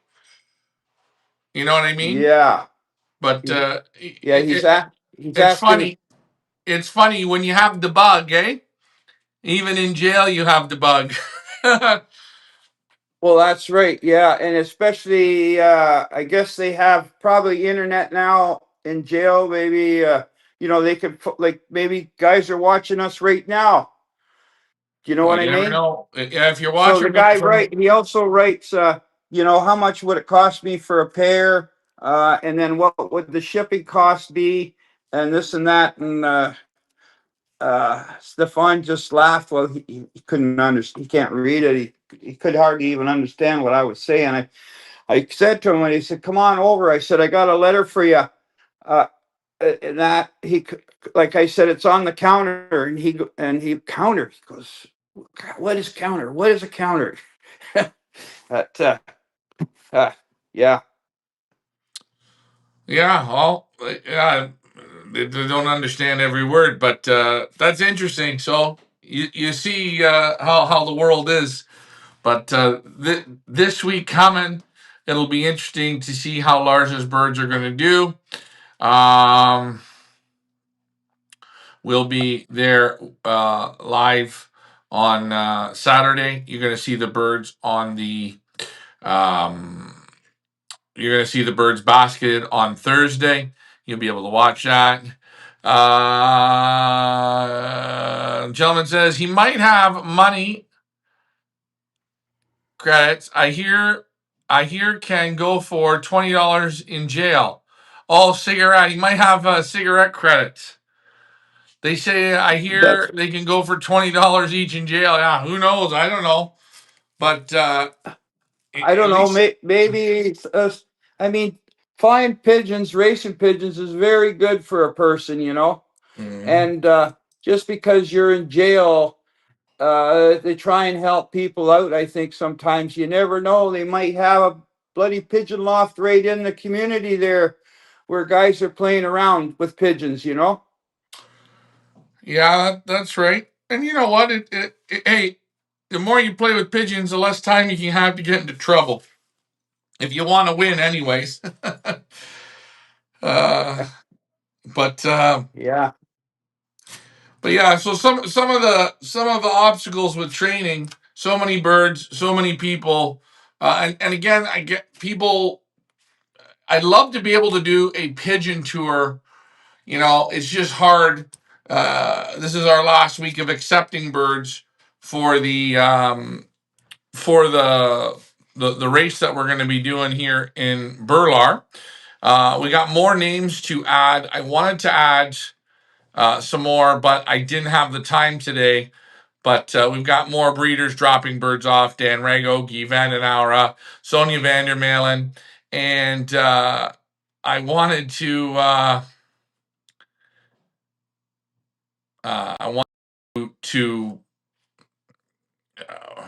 You know what I mean? Yeah. But Yeah, he's it's asking. funny. It's funny when you have the bug, eh? Even in jail, you have the bug. Well, that's right. Yeah, and especially, I guess they have probably internet now in jail. Maybe, they could like maybe guys are watching us right now. Do you know Well, what you I never mean? know. Yeah, if you're So the watching guy from, he also writes, how much would it cost me for a pair, and then what would the shipping cost be, and this and that, and Stefan just laughed. Well, he couldn't understand. He can't read it. He could hardly even understand what I was saying. I said to him, and he said, "Come on over." I said, "I got a letter for you." Uh, and that like I said, it's on the counter, and he counter. He goes, "What is counter? What is a counter?" But uh, yeah, yeah, well, yeah, they don't understand every word, but that's interesting. So you see how the world is. But this week coming, it'll be interesting to see how Lars's birds are going to do. Um, we'll be there live on Saturday. You're going to see the birds on the. Um, you're going to see the birds basket on Thursday. You'll be able to watch that. Gentleman says he might have money credits. I hear can go for $20 in jail. Oh, cigarette. He might have cigarette credits. They say I that's hear they can go for $20 each in jail. Yeah, who knows? I don't know, but I at don't know. least. Maybe I mean, flying pigeons, racing pigeons is very good for a person, Mhm. and just because you're in jail, they try and help people out. I think sometimes you never know. They might have a bloody pigeon loft right in the community there where guys are playing around with pigeons. Yeah, that's right. And you know what? Hey, the more you play with pigeons, the less time you can have to get into trouble. If you want to win, anyways. uh, but Yeah. but yeah. So some of the obstacles with training, so many birds, so many people, and again, I get people. I'd love to be able to do a pigeon tour. It's just hard. This is our last week of accepting birds for the race that we're going to be doing here in Burlar. We got more names to add. I wanted to add some more, but I didn't have the time today. But we've got more breeders dropping birds off: Dan Rago, Guy Vandenaura, Sonia Vandermalen, and I wanted to I want to uh,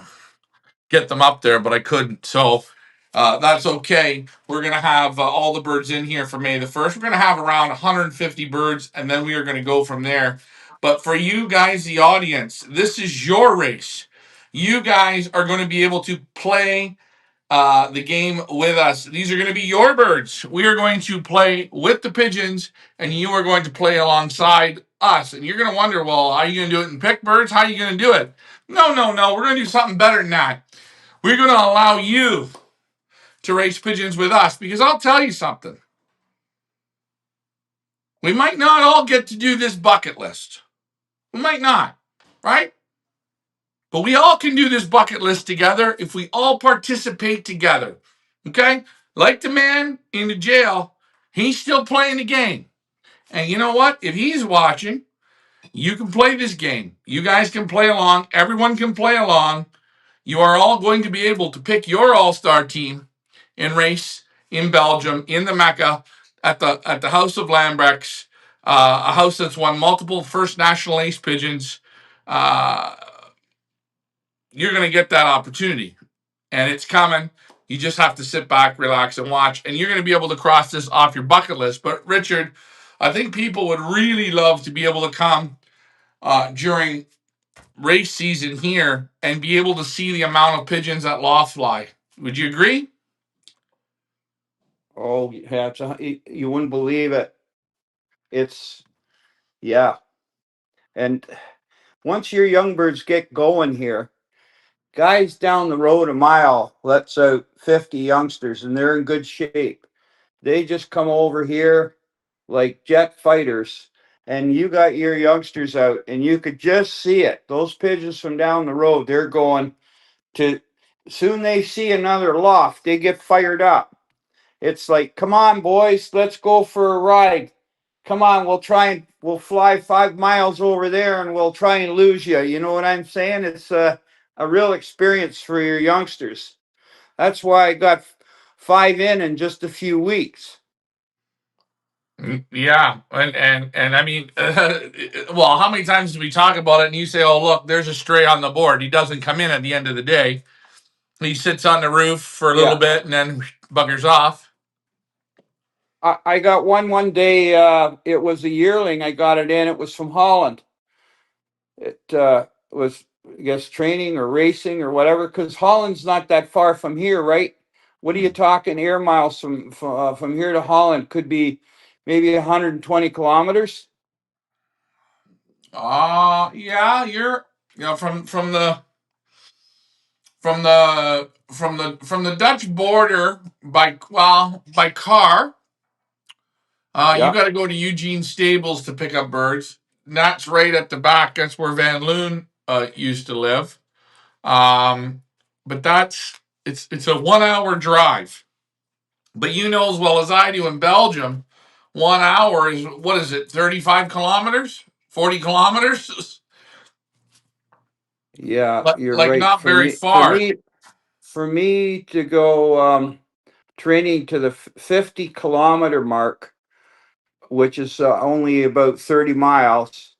get them up there, but I couldn't. So that's okay. We're going to have all the birds in here for May the 1st. We're going to have around 150 birds, and then we are going to go from there. But for you guys, the audience, this is your race. You guys are going to be able to play the game with us. These are going to be your birds. We are going to play with the pigeons, and you are going to play alongside us. And you're going to wonder, well, are you going to do it in pick birds? How are you going to do it? No, no, no. We're going to do something better than that. We're going to allow you to race pigeons with us, because I'll tell you something. We might not all get to do this bucket list. We might not, right? But we all can do this bucket list together if we all participate together. Okay? Like the man in the jail, he's still playing the game. And you know what? If he's watching, you can play this game. You guys can play along. Everyone can play along. You are all going to be able to pick your all-star team and race in Belgium, in the Mecca, at the House of Lambrechts, a house that's won multiple first national ace pigeons. Uh, you're going to get that opportunity, and it's coming. You just have to sit back, relax, and watch, and you're going to be able to cross this off your bucket list. But Richard, I think people would really love to be able to come during race season here and be able to see the amount of pigeons that loft fly. Would you agree? Oh, yeah, you wouldn't believe it. It's yeah, and once your young birds get going here, guys down the road a mile lets out 50 youngsters, and they're in good shape. They just come over here like jet fighters, and you got your youngsters out, and you could just see it. Those pigeons from down the road, they're going to, soon they see another loft, they get fired up. It's like, come on, boys, let's go for a ride. Come on, we'll fly 5 miles over there and we'll try and lose you. You know what I'm saying? It's a real experience for your youngsters. That's why I got 5 in just a few weeks. Yeah, and I mean, well, how many times do we talk about it and you say, "Oh, look, there's a stray on the board. He doesn't come in at the end of the day. He sits on the roof for a little Yeah. bit and then buggers off." I got one day. It was a yearling. I got it in. It was from Holland. It was, I guess, training or racing or whatever. Because Holland's not that far from here, right? What are you talking? Air miles from here to Holland could be maybe 120 kilometers. Yeah, you're from the Dutch border by car. You Yeah, got to go to Eugene Stables to pick up birds. And that's right at the back. That's where Van Loon used to live. Um, but it's a 1 hour drive. But you know as well as I do, in Belgium, 1 hour is, what is it, 35 kilometers, 40 kilometers, yeah, you're like right. not For very me, for far. me, for me to go training to the 50-kilometer mark, which is only about 30 miles.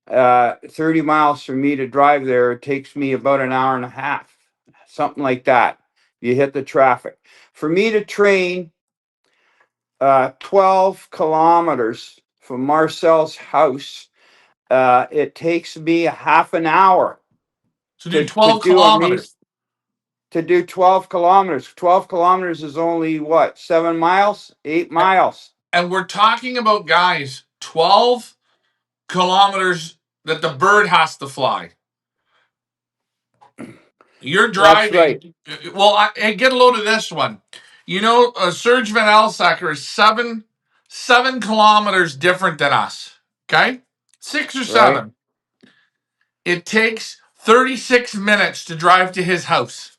30 miles for me to drive there, it takes me about an hour and a half, something like that. You hit the traffic. For me to train 12 kilometers from Marcel's house, it takes me a half an hour So do to 12 do a race. kilometers. To do 12 kilometers. 12 kilometers is only what, 7 miles, 8 miles? And we're talking about, guys, 12 kilometers that the bird has to fly. You're That's right. driving. Well, and get a load of this one. You know, Serge Van Alsacker is seven kilometers different than us. Okay, 6 or 7. Right. It takes 36 minutes to drive to his house.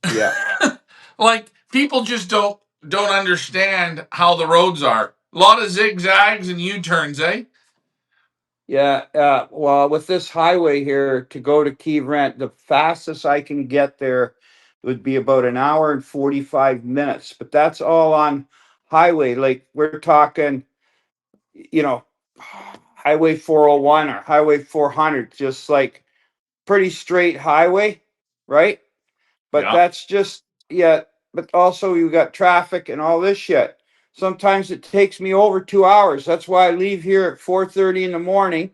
Yeah. Like, people just don't. don't understand how the roads are. A lot of zigzags and U-turns, eh? Yeah, well, with this highway here to go to Key Rent, the fastest I can get there would be about an hour and 45 minutes. But that's all on highway. Like we're talking, you know, Highway 401 or Highway 400, just like pretty straight highway, right? But Yeah. that's just, yeah, but also you got traffic and all this shit. Sometimes it takes me over 2 hours. That's why I leave here at 4:30 in the morning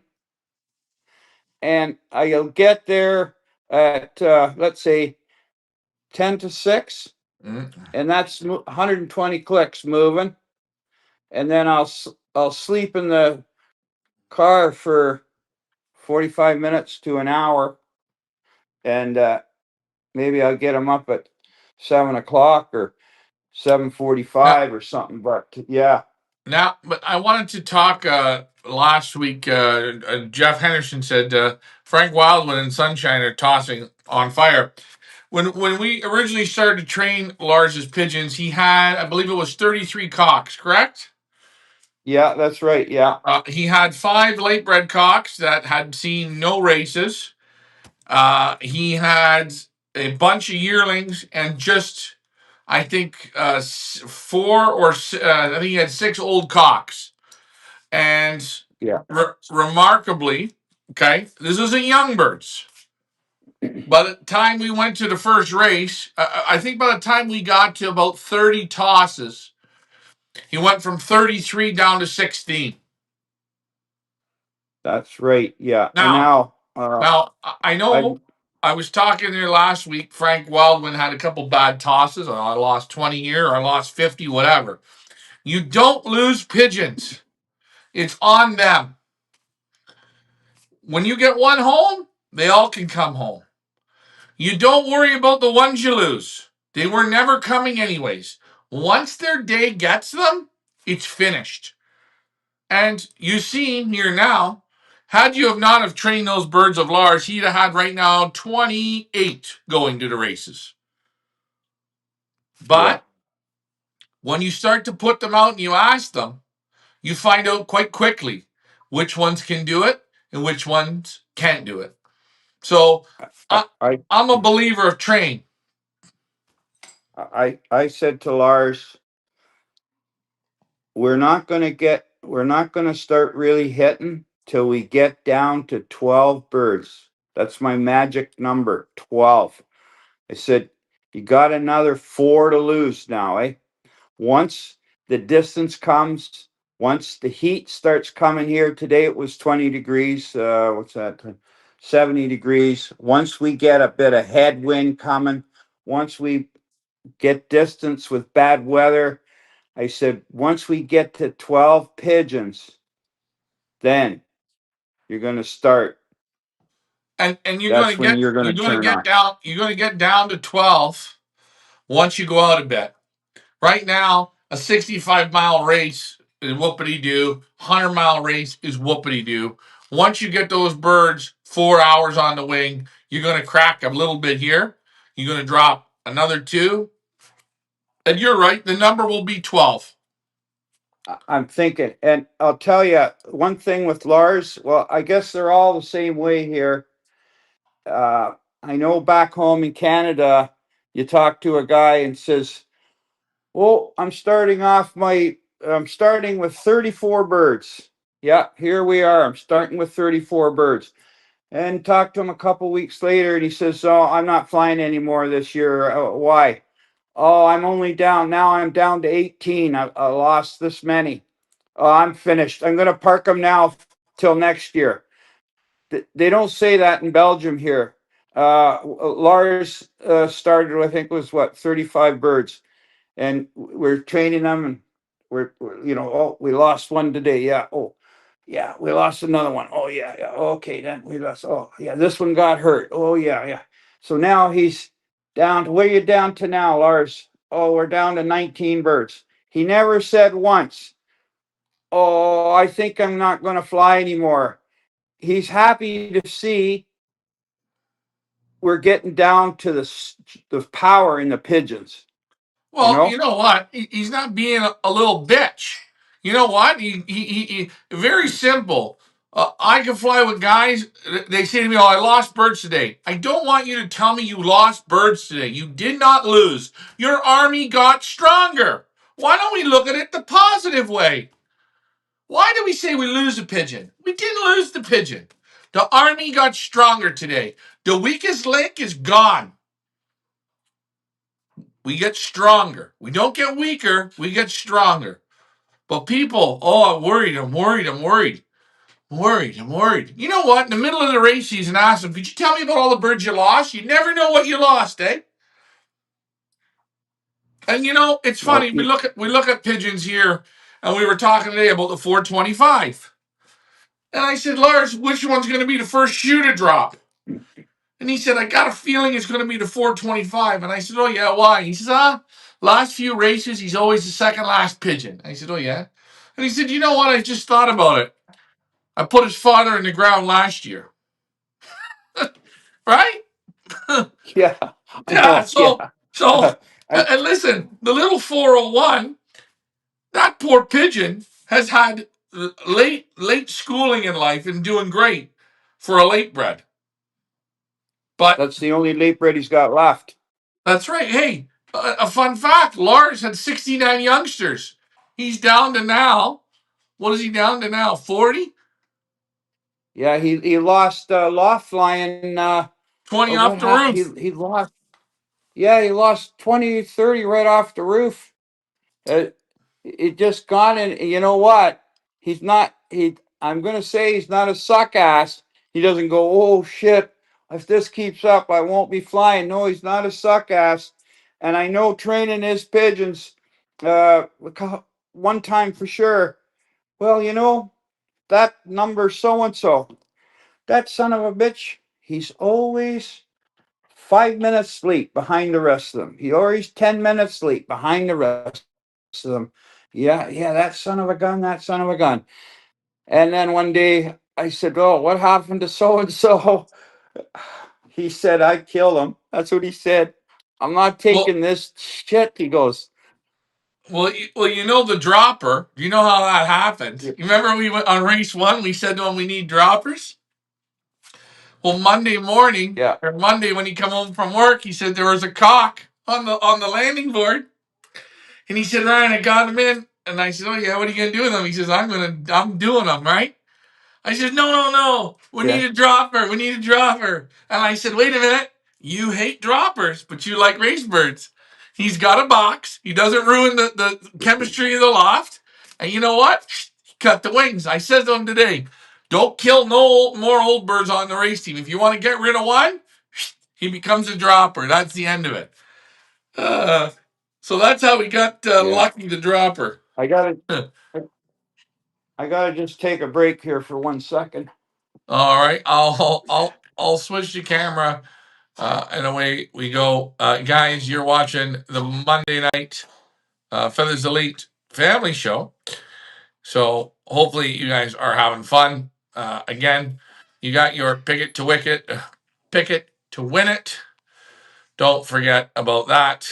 and I'll get there at let's say 10 to 6, Mm. and that's 120 clicks moving, and then I'll sleep in the car for 45 minutes to an hour, and maybe I'll get them up at 7 o'clock or Now, 7:45 or something. But yeah, but I wanted to talk last week. Jeff Henderson said Frank Wildman and Sunshine are tossing on fire. When we originally started to train Lars's pigeons, he had, I believe it was 33 cocks, correct? yeah, that's right. Yeah, He had 5 late bred cocks that had seen no races. He had a bunch of yearlings and just, I think, I think he had 6 old cocks. And yeah, remarkably, okay, this isn't young birds. By the time we went to the first race, I think by the time we got to about 30 tosses, he went from 33 down to 16. that's right. Yeah, and Now, I I know I was talking there last week. Frank Wildman had a couple bad tosses. I lost 20 here, I lost 50, whatever. You don't lose pigeons, it's on them. When you get one home, they all can come home. You don't worry about the ones you lose. They were never coming anyways. Once their day gets them, it's finished. And you see here now, had you have not have trained those birds of Lars, he'd have had right now 28 going to the races. yeah, But when you start to put them out and you ask them, you find out quite quickly which ones can do it and which ones can't do it. So I I, I I'm a believer of train. I said to Lars, we're not going to start really hitting till we get down to 12 birds. That's my magic number, 12. I said, you got another 4 to lose now, eh? Once the distance comes, once the heat starts coming here, today it was 20 degrees, what's that? 70 degrees. Once we get a bit of headwind coming, once we get distance with bad weather, I said, once we get to 12 pigeons, then you're going to start. And That's when you're going to turn on. you're gonna get down to 12 once you go out a bit. Right now, a 65-mile race is whoopity doo. 100-mile race is whoopity doo. Once you get those birds 4 hours on the wing, you're gonna crack a little bit here. You're gonna drop another 2, and you're right. The number will be 12. I'm thinking, and I'll tell you one thing with Lars. Well, I guess they're all the same way here. I know back home in Canada, you talk to a guy and says, "Well, I'm starting with 34 birds." Yeah, here we are. I'm starting with 34 birds. And talked to him a couple weeks later, and he says, "Oh, I'm not flying anymore this year. Why?" "Oh, I'm only down now. I'm down to 18. I lost this many. Oh, I'm finished. I'm going to park them now till next year." They don't say that in Belgium here. Lars started, I think, was what 35 birds, and we're training them, and oh, we lost one today. Yeah. Oh, yeah, we lost another one. Oh, yeah, yeah. Okay, then we lost. Oh, yeah, this one got hurt. Oh, yeah, yeah. So now he's down to, where are you down to now, Lars? Oh, we're down to 19 birds. He never said once, "Oh, I think I'm not going to fly anymore." He's happy to see we're getting down to the power in the pigeons. You Well, you know? know what? He's not being a little bitch. You know what? Very simple. I can fly with guys. They say to me, "Oh, I lost birds today." I don't want you to tell me you lost birds today. You did not lose. Your army got stronger. Why don't we look at it the positive way? Why do we say we lose a pigeon? We didn't lose the pigeon. The army got stronger today. The weakest link is gone. We get stronger. We don't get weaker, we get stronger. But people, oh, I'm worried, I'm worried, I'm worried. I'm worried, I'm worried. You know what? In the middle of the race season, ask them, could you tell me about all the birds you lost? You never know what you lost, eh? And you know, it's funny, Nope. we look at pigeons here, and we were talking today about the 425. And I said, Lars, which one's gonna be the first shoe to drop? And he said, I got a feeling it's going to be the 425. And I said, oh, yeah, why? He says, last few races, he's always the second last pigeon. I said, oh, yeah. And he said, you know what? I just thought about it. I put his father in the ground last year. Right? Yeah. Yeah. Oh, So, yeah. so, I, and listen, the little 401, that poor pigeon has had late schooling in life and doing great for a late bred. But that's the only late bread he's got left. that's right. Hey, a fun fact: Lars had 69 youngsters. He's down to now. What is he down to now? 40? Yeah, he lost loft lion. 20 What off the happened? roof. He lost. Yeah, he lost 20, 30 right off the roof. Uh, it just gone, and you know what? He's not. He. I'm gonna say he's not a suck ass. He doesn't go, oh shit. If this keeps up, I won't be flying. No, he's not a suck ass. And I know training his pigeons. One time for sure. Well, you know that number so and so. That son of a bitch. He's always 5 minutes sleep behind the rest of them. He always 10 minutes sleep behind the rest of them. Yeah, that son of a gun, that son of a gun. And then one day I said, oh, what happened to so and so? He said, I killed him. That's what he said. I'm not Well, taking this shit. He goes, well, you know the dropper. You know how that happened. You remember we went on race one. We said to him we need droppers. Well, Monday morning yeah, or Monday when he come home from work, he said there was a cock on the landing board, and he said, Ryan, I got him in. And I said, oh yeah, what are you gonna do with him? He says, I'm doing them right. I said, no, no, no. We need yeah, a dropper. We need a dropper. And I said, wait a minute. You hate droppers, but you like race birds. He's got a box. He doesn't ruin the chemistry of the loft. And you know what? He cut the wings. I said to him today, don't kill no more old birds on the race team. If you want to get rid of one, he becomes a dropper. That's the end of it. Uh, so that's how we got yeah. Lucky the dropper. I gotta, I gotta just take a break here for 1 second. All right, I'll switch the camera, and away we go, guys. You're watching the Monday night Feathers Elite Family Show, so hopefully you guys are having fun. Again, you got your picket to wicket, picket to win it. Don't forget about that.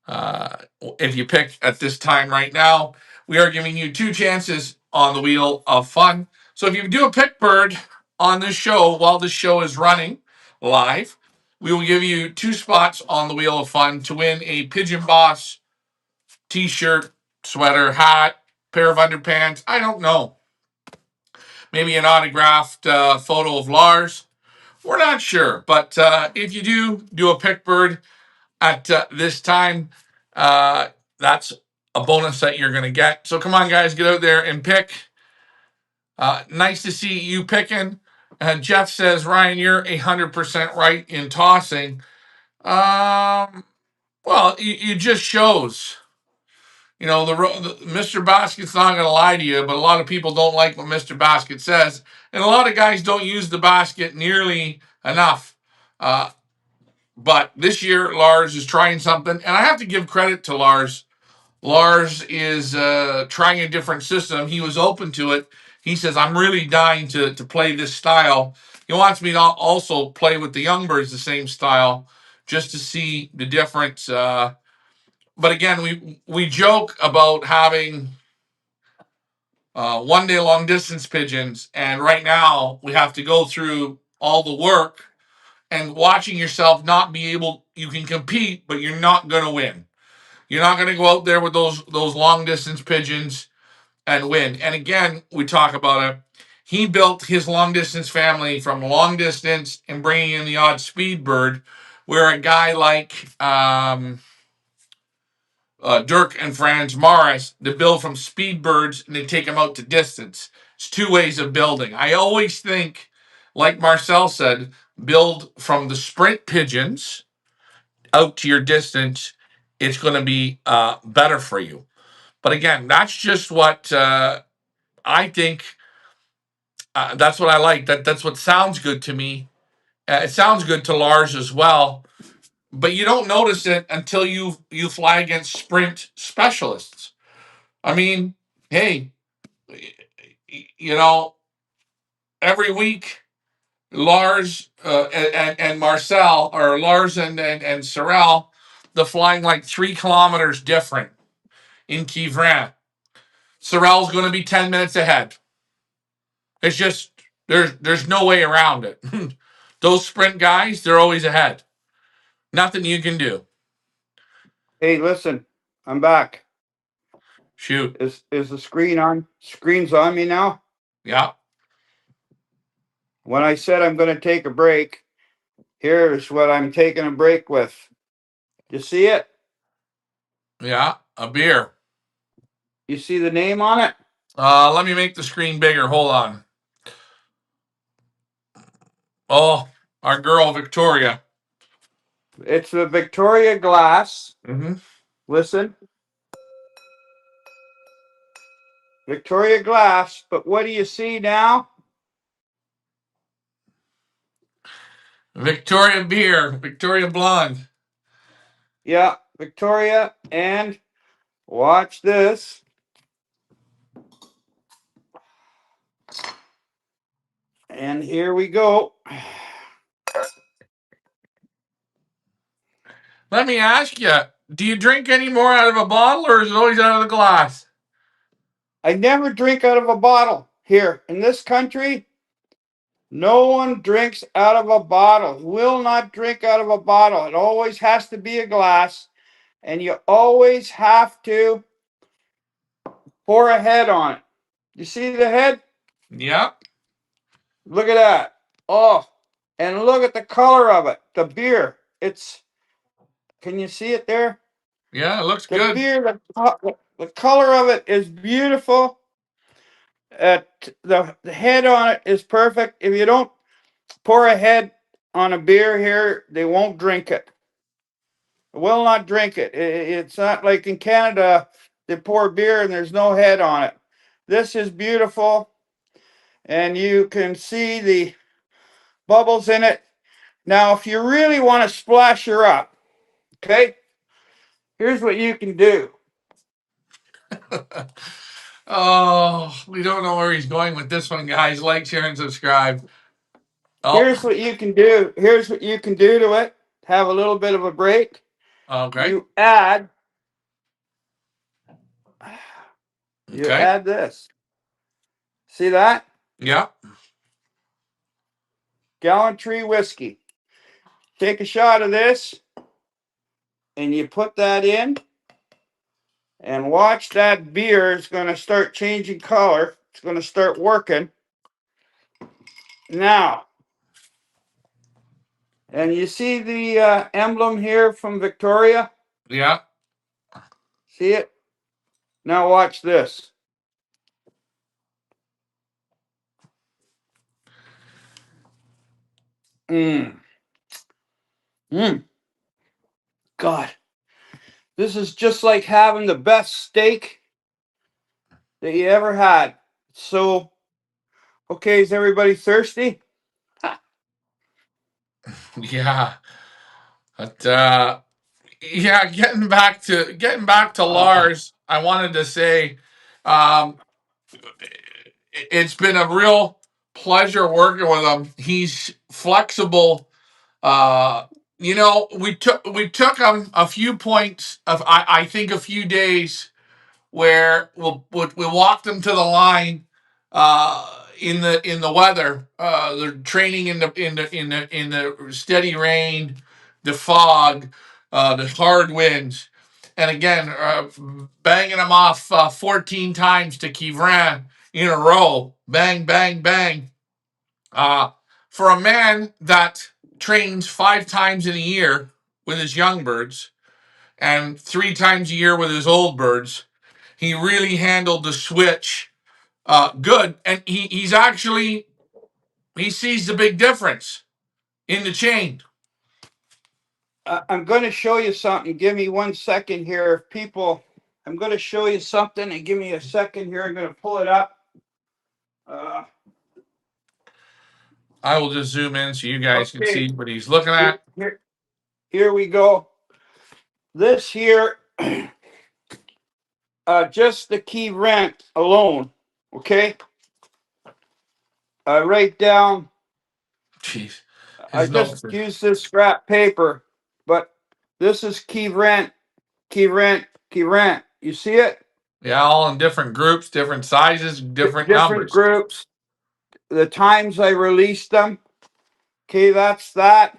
Uh, if you pick at this time right now, we are giving you two chances on the wheel of fun. So if you do a pick bird on this show while this show is running live, we will give you two spots on the wheel of fun to win a Pigeon Boss t-shirt, sweater, hat, pair of underpants. I don't know. Maybe an autographed photo of Lars. We're not sure. But if you do a pick bird, at this time. That's a bonus that you're going to get. So come on, guys, get out there and pick. Nice to see you picking. Jeff says, Ryan, you're 100% right in tossing. Well, you just shows. You know, Mr. Basket's not going to lie to you, but a lot of people don't like what Mr. Basket says. And a lot of guys don't use the basket nearly enough. Uh, but this year, Lars is trying something. And I have to give credit to Lars. Lars is trying a different system. He was open to it. He says, I'm really dying to play this style. He wants me to also play with the young birds the same style just to see the difference. but again, we joke about having 1 day long distance pigeons, and right now we have to go through all the work and watching yourself not be able. You can compete, but you're not going to win. You're not going to go out there with those long distance pigeons and win. And again, we talk about it. He built his long distance family from long distance and bringing in the odd speed bird, where a guy like Dirk and Franz Morris, they build from speed birds and they take them out to distance. It's two ways of building. I always think, like Marcel said, build from the sprint pigeons out to your distance. It's going to be better for you. But again, that's just what I think. That's what I like. That's what sounds good to me. It sounds good to Lars as well. But you don't notice it until you fly against sprint specialists. I mean, hey, you know, every week Lars and Marcel, or Lars and Sorel, they're flying like 3 kilometers different in Kivrin. Sorel's going to be 10 minutes ahead. It's just there's no way around it. Those sprint guys, they're always ahead. Nothing you can do. Hey, listen, I'm back. Shoot. Is the screen on? Screen's on me now. Yeah. When I said I'm going to take a break, here's what I'm taking a break with. You see it? Yeah. A beer. You see the name on it? Let me make the screen bigger. Hold on. Oh, our girl Victoria. It's a Victoria glass. Mm-hmm. Listen, Victoria glass. But what do you see now? Victoria beer. Victoria blonde. Yeah, Victoria. And watch this. And here we go. Let me ask you, do you drink any more out of a bottle or is it always out of the glass? I never drink out of a bottle here in this country. No one drinks out of a bottle. Will not drink out of a bottle. It always has to be a glass, and you always have to pour a head on it. You see the head? Yeah. Look at that. Oh, and look at the color of it. The beer. It's. Can you see it there? Yeah, it looks The good. beer. The color of it is beautiful. The head on it is perfect. If you don't pour a head on a beer here, they won't drink it. Will not drink it. It's not like in Canada, they pour beer and there's no head on it. This is beautiful, and you can see the bubbles in it. Now, if you really want to splash her up, okay, here's what you can do. Oh, we don't know where he's going with this one, guys. Like, share, and subscribe. Oh, Here's what you can do. Here's what you can do to it. Have a little bit of a break. okay. You add. You Okay. add this. See that? Yeah. Gallantry whiskey. Take a shot of this, and you put that in, and watch that beer is going to start changing color. It's going to start working. Now, and you see the emblem here from Victoria? Yeah. See it? Now watch this. Mmm. Mmm. God. This is just like having the best steak that you ever had. So, okay, is everybody thirsty? Yeah. But yeah, getting back to Ah. Lars, I wanted to say um it's been a real pleasure working with him. He's flexible. we took a few points of I think a few days where we walked them to the line in the weather. They're training in the steady rain, the fog, the hard winds, and again banging them off 14 times to Kivran in a row. Bang, bang, bang. Uh, for a man that trains 5 times in a year with his young birds and 3 times a year with his old birds, he really handled the switch good, and he sees the big difference in the chain. I'm going to show you something. Give me 1 second here, people. I'm going to show you something, and give me a second here. I'm going to pull it up. Uh, I will just zoom in so you guys can okay, see what he's looking here, at. here, here we go. This here, just the key rent alone. Okay, write down. Jeez, I his just notes are, used this scrap paper, but this is key rent, key rent, key rent. You see it? yeah, all in different groups, different sizes, different Different numbers. groups. The times I released them. Okay, that's that.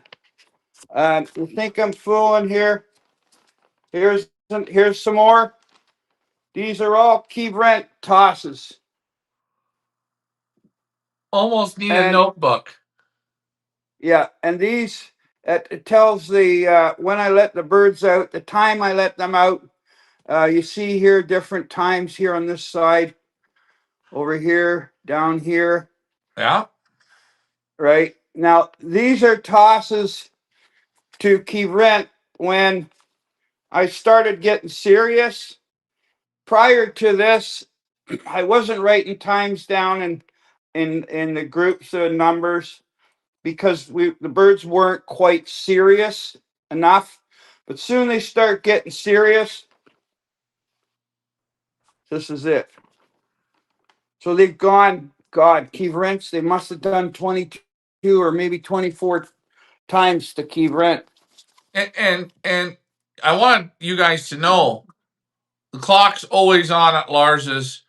You think I'm fooling here? Here's some more. These are all key rent tosses, Almost need a and notebook. yeah, and these it tells the when I let the birds out, the time I let them out. You see here different times here on this side, over here, down here, Yeah. right? Now these are tosses to key rent when I started getting serious. Prior to this, I wasn't writing times down in the groups of numbers because the birds weren't quite serious enough. But soon they start getting serious. This is it. So they've gone, God, key rents, they must have done 22 or maybe 24 times the key rent. And I want you guys to know the clock's always on at Lars's.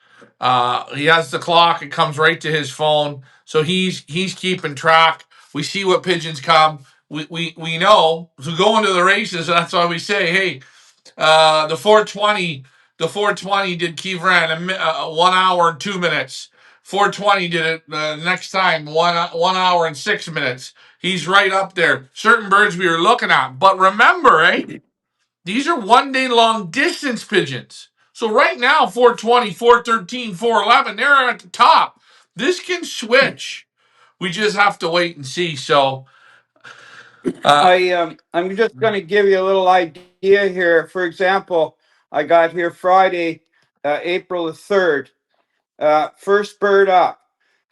He has the clock; it comes right to his phone, so he's keeping track. We see what pigeons come. We know. So going to the races, that's why we say, hey, the 420, the 420 did Kivran 1 hour and 2 minutes. 420 did it next time 1 hour and 6 minutes. He's right up there. Certain birds we were looking at, but remember, these are 1 day long distance pigeons. So right now, 420, 413, 411, they're at the top. This can switch. We just have to wait and see. So, uh, I'm just going to give you a little idea here. For example, I got here Friday, April the 3rd. First bird up,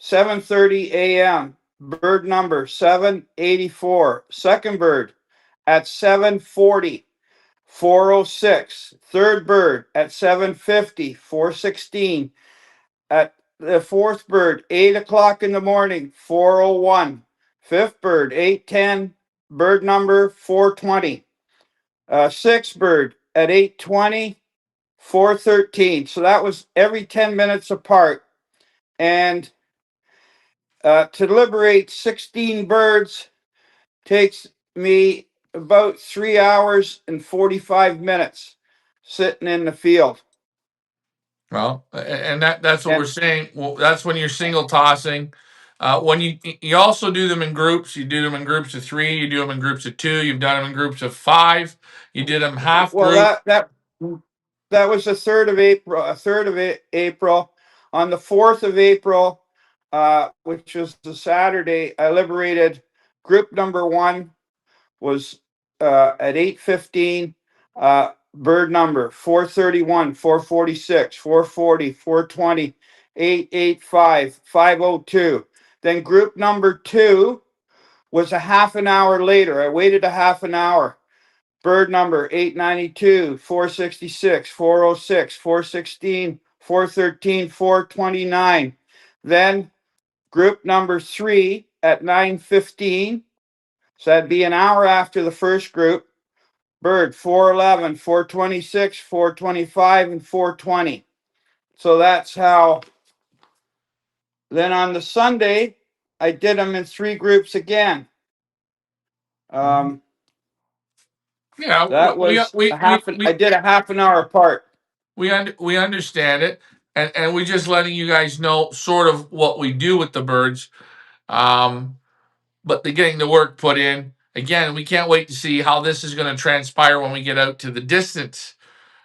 7:30 a.m. Bird number 784. Second bird at 7:40, 406. Third bird at 7:50, 416. At the fourth bird, 8 o'clock in the morning, 401. Fifth bird, 8:10. Bird number 420. Sixth bird at 8:20, 413. So that was every 10 minutes apart. And to liberate 16 birds takes me about 3 hours and 45 minutes sitting in the field. well, and that's what we're And saying. Well, that's when you're single tossing. When you also do them in groups, you do them in groups of three, you do them in groups of two, you've done them in groups of five, you did them half well, group. that was the 3rd of April. April. On the 4th of April, which was the Saturday, I liberated group number 1 was at 8:15. Bird number 431, 446, 440, 420, 885, 502. Then group number 2 was a half an hour later. I waited a half an hour. Bird number 892, 466, 406, 416, 413, 429. Then group number 3 at 9:15. So that'd be an hour after the first group. Bird 411, 426, 425, and 420. So that's how. Then on the Sunday, I did them in three groups again. Um, Yeah, that was a half. I did a half an hour apart. we understand it, and we're just letting you guys know sort of what we do with the birds. But they're getting the work put in. Again, we can't wait to see how this is going to transpire when we get out to the distance.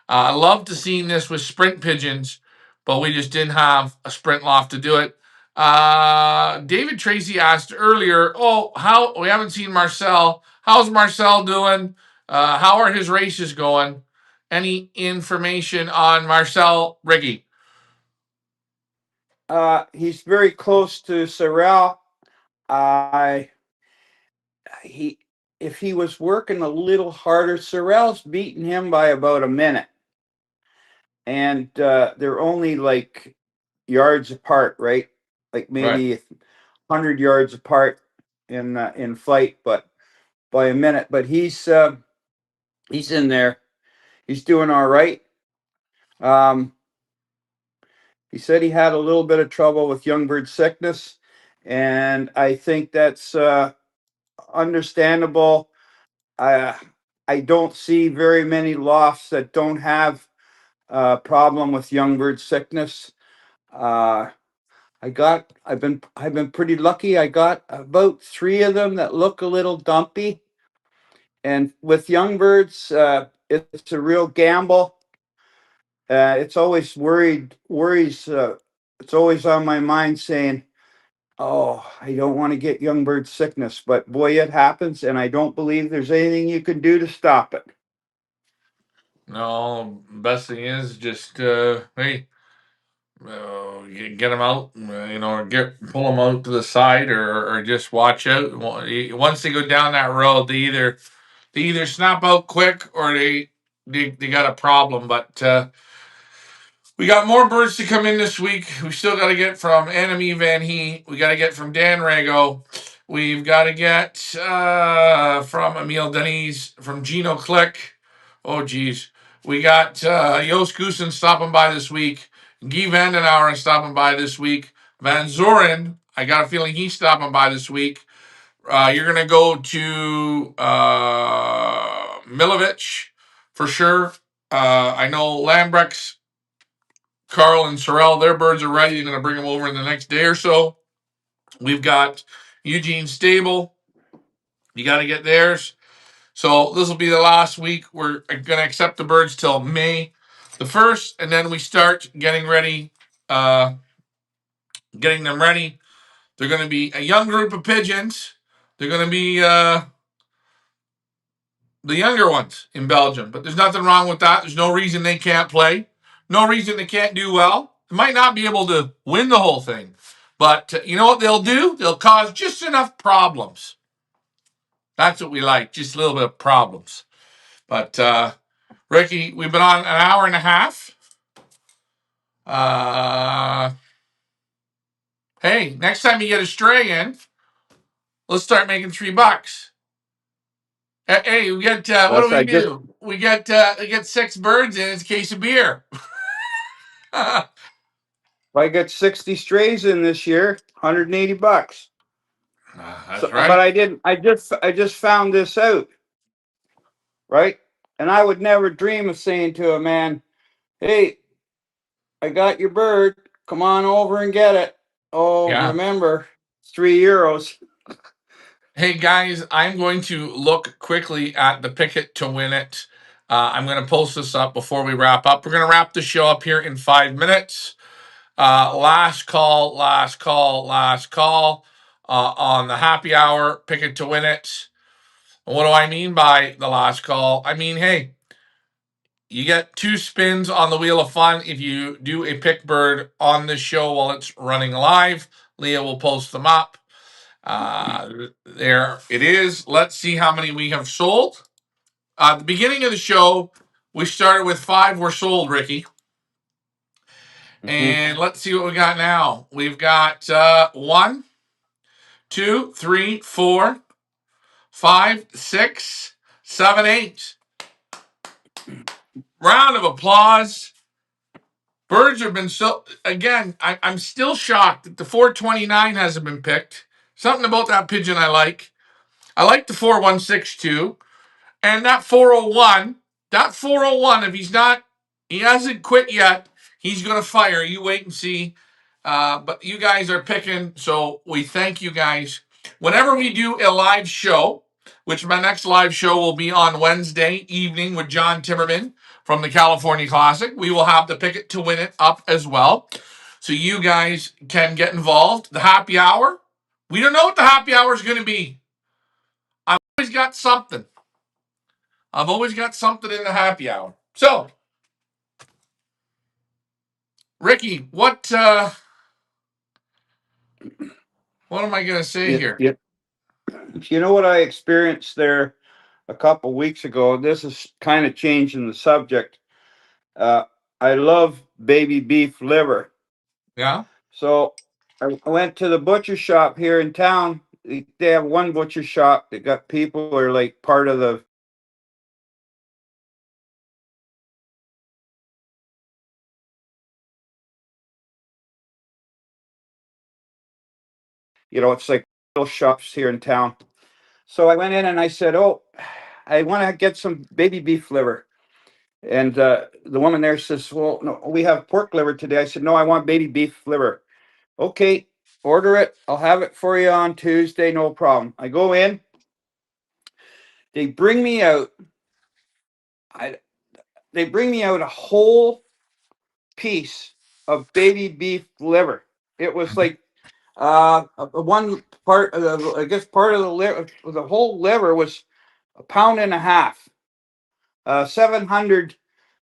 I love to see this with sprint pigeons, but we just didn't have a sprint loft to do it. David Tracy asked earlier, "Oh, how we haven't seen Marcel? How's Marcel doing? How are his races going? Any information on Marcel Riggy?" He's very close to Sorrel. I he if he was working a little harder, Sorrel's beating him by about a minute, and they're only like yards apart, right? Like Right. maybe 100 yards apart in flight, but by a minute. But he's in there. He's doing all right. Um, he said he had a little bit of trouble with young bird sickness, and I think that's understandable. I I don't see very many lofts that don't have a problem with young bird sickness. Uh, I've been pretty lucky. I got about three of them that look a little dumpy, and with young birds, it's a real gamble. It's always worries. It's always on my mind saying, "Oh, I don't want to get young bird sickness," but boy, it happens, and I don't believe there's anything you can do to stop it. No, best thing is just hey, get them out, or pull them out to the side, or just watch out. Once they go down that road, they either snap out quick or they got a problem. But we got more birds to come in this week. We still got to get from Annemie Van He. We got to get from Dan Rago. We've got to get from Emile Denise, from Gino Click. Oh, geez. We got Joost Goosen stopping by this week. Guy Vandenauer stopping by this week. Van Zoren, I got a feeling he's stopping by this week. You're going to go to Milovich for sure. I know Lambrex, Carl, and Sorrel, their birds are ready. You're going to bring them over in the next day or so. We've got Eugene Stable. You got to get theirs. So this will be the last week. We're going to accept the birds till May the 1st, and then we start uh, getting them ready. They're going to be a young group of pigeons. They're going to be the younger ones in Belgium, but there's nothing wrong with that. There's no reason they can't play. No reason they can't do well. They might not be able to win the whole thing, but you know what they'll do? They'll cause just enough problems. That's what we like, just a little bit of problems. But Ricky, we've been on an hour and a half. Uh, hey, next time you get a stray in, let's start making $3. Hey, we get what do That's we I just do? We get 6 birds in. It's a case of beer. If I get 60 strays in this year, $180. So, That's but right. I didn't. I just found this out, right? And I would never dream of saying to a man, "Hey, I got your bird. Come on over and get it." Oh, Yeah. remember, it's €3. Hey guys, I'm going to look quickly at the picket to win it. I'm going to post this up before we wrap up. We're going to wrap the show up here in 5 minutes. Last call, last call, last call on the happy hour picket to win it. What do I mean by the last call? I mean, hey, you get 2 spins on the Wheel of Fun if you do a pick bird on this show while it's running live. Leah will post them up. There it is. Let's see how many we have sold. At the beginning of the show, we started with 5 were sold, Ricky. Mm-hmm. And let's see what we got now. We've got 1, 2, 3, 4, 5, 6, 7, 8. Round of applause. Birds have been so. Again, I'm still shocked that the 429 hasn't been picked. Something about that pigeon I like. I like the 4162. And that 401, if he hasn't quit yet, he's going to fire. You wait and see. But you guys are picking, so we thank you guys. Whenever we do a live show, which my next live show will be on Wednesday evening with John Timmerman from the California Classic, we will have the Pick It to Win It up as well. So you guys can get involved. The happy hour, we don't know what the happy hour is going to be. I've always got something. I've always got something in the happy hour. So, Ricky, what am I going to say Yeah, here? yeah. You know what I experienced there a couple weeks ago? This is kind of changing the subject. Uh, I love baby beef liver. Yeah, So I went to the butcher shop here in town. They have one butcher shop that got people who are like part of the, it's like little shops here in town. So I went in and I said, "Oh, I want to get some baby beef liver." And the woman there says, "Well, no, we have pork liver today." I said, "No, I want baby beef liver." "Okay, order it. I'll have it for you on Tuesday. No problem." I go in. They bring me out. I, they bring me out a whole piece of baby beef liver. It was like one part of I guess part of the liver, the whole liver was a pound and a half, 700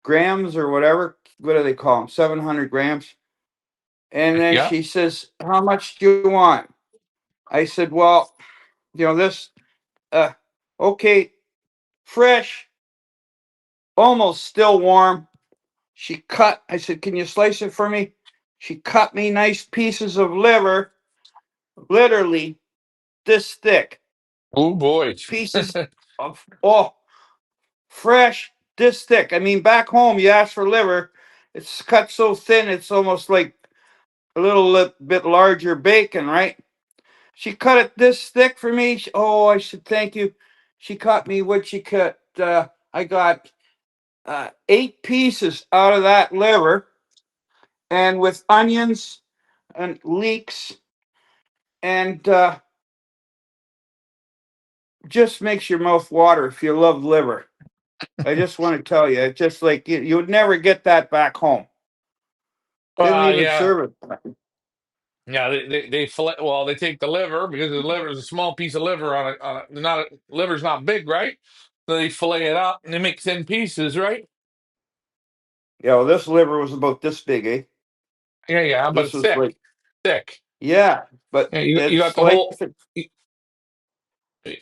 grams or whatever. What do they call them? 700 grams. And then yeah. she says, "How much do you want?" I said, "Well, this, uh, okay, fresh, almost still warm." I said, "Can you slice it for me?" She cut me nice pieces of liver, literally this thick, Oh boy. pieces of, fresh, this thick. I mean, back home, you ask for liver, it's cut so thin, it's almost like a little bit larger bacon, right? She cut it this thick for me. Oh, I said, "Thank you." She cut me what she cut. I got 8 pieces out of that liver, and with onions and leeks, and just makes your mouth water if you love liver. I just want to tell you, it's just like you would never get that back home. They don't even Yeah, serve it. yeah. They fillet. Well, they take the liver because the liver is a small piece of liver not liver's not big, right? So they fillet it up and they make thin pieces, right? Yeah, well, this liver was about this big, eh? Yeah, yeah. But This it's was thick, like, thick. yeah, but Yeah, you it's got the like whole.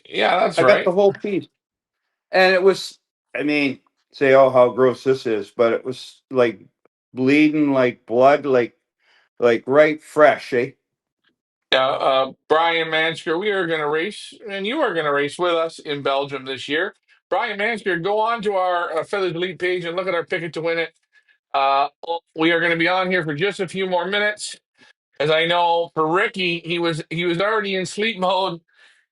Yeah, that's I got right. the whole piece, and it was. I mean, say, "Oh, how gross this is," but it was like bleeding, like blood, like right fresh, eh? Yeah, Brian Mansker, we are going to race, and you are going to race with us in Belgium this year. Brian Mansker, go on to our Feathers Elite page and look at our Picket to Win It. We are going to be on here for just a few more minutes, as I know for Ricky, he was already in sleep mode.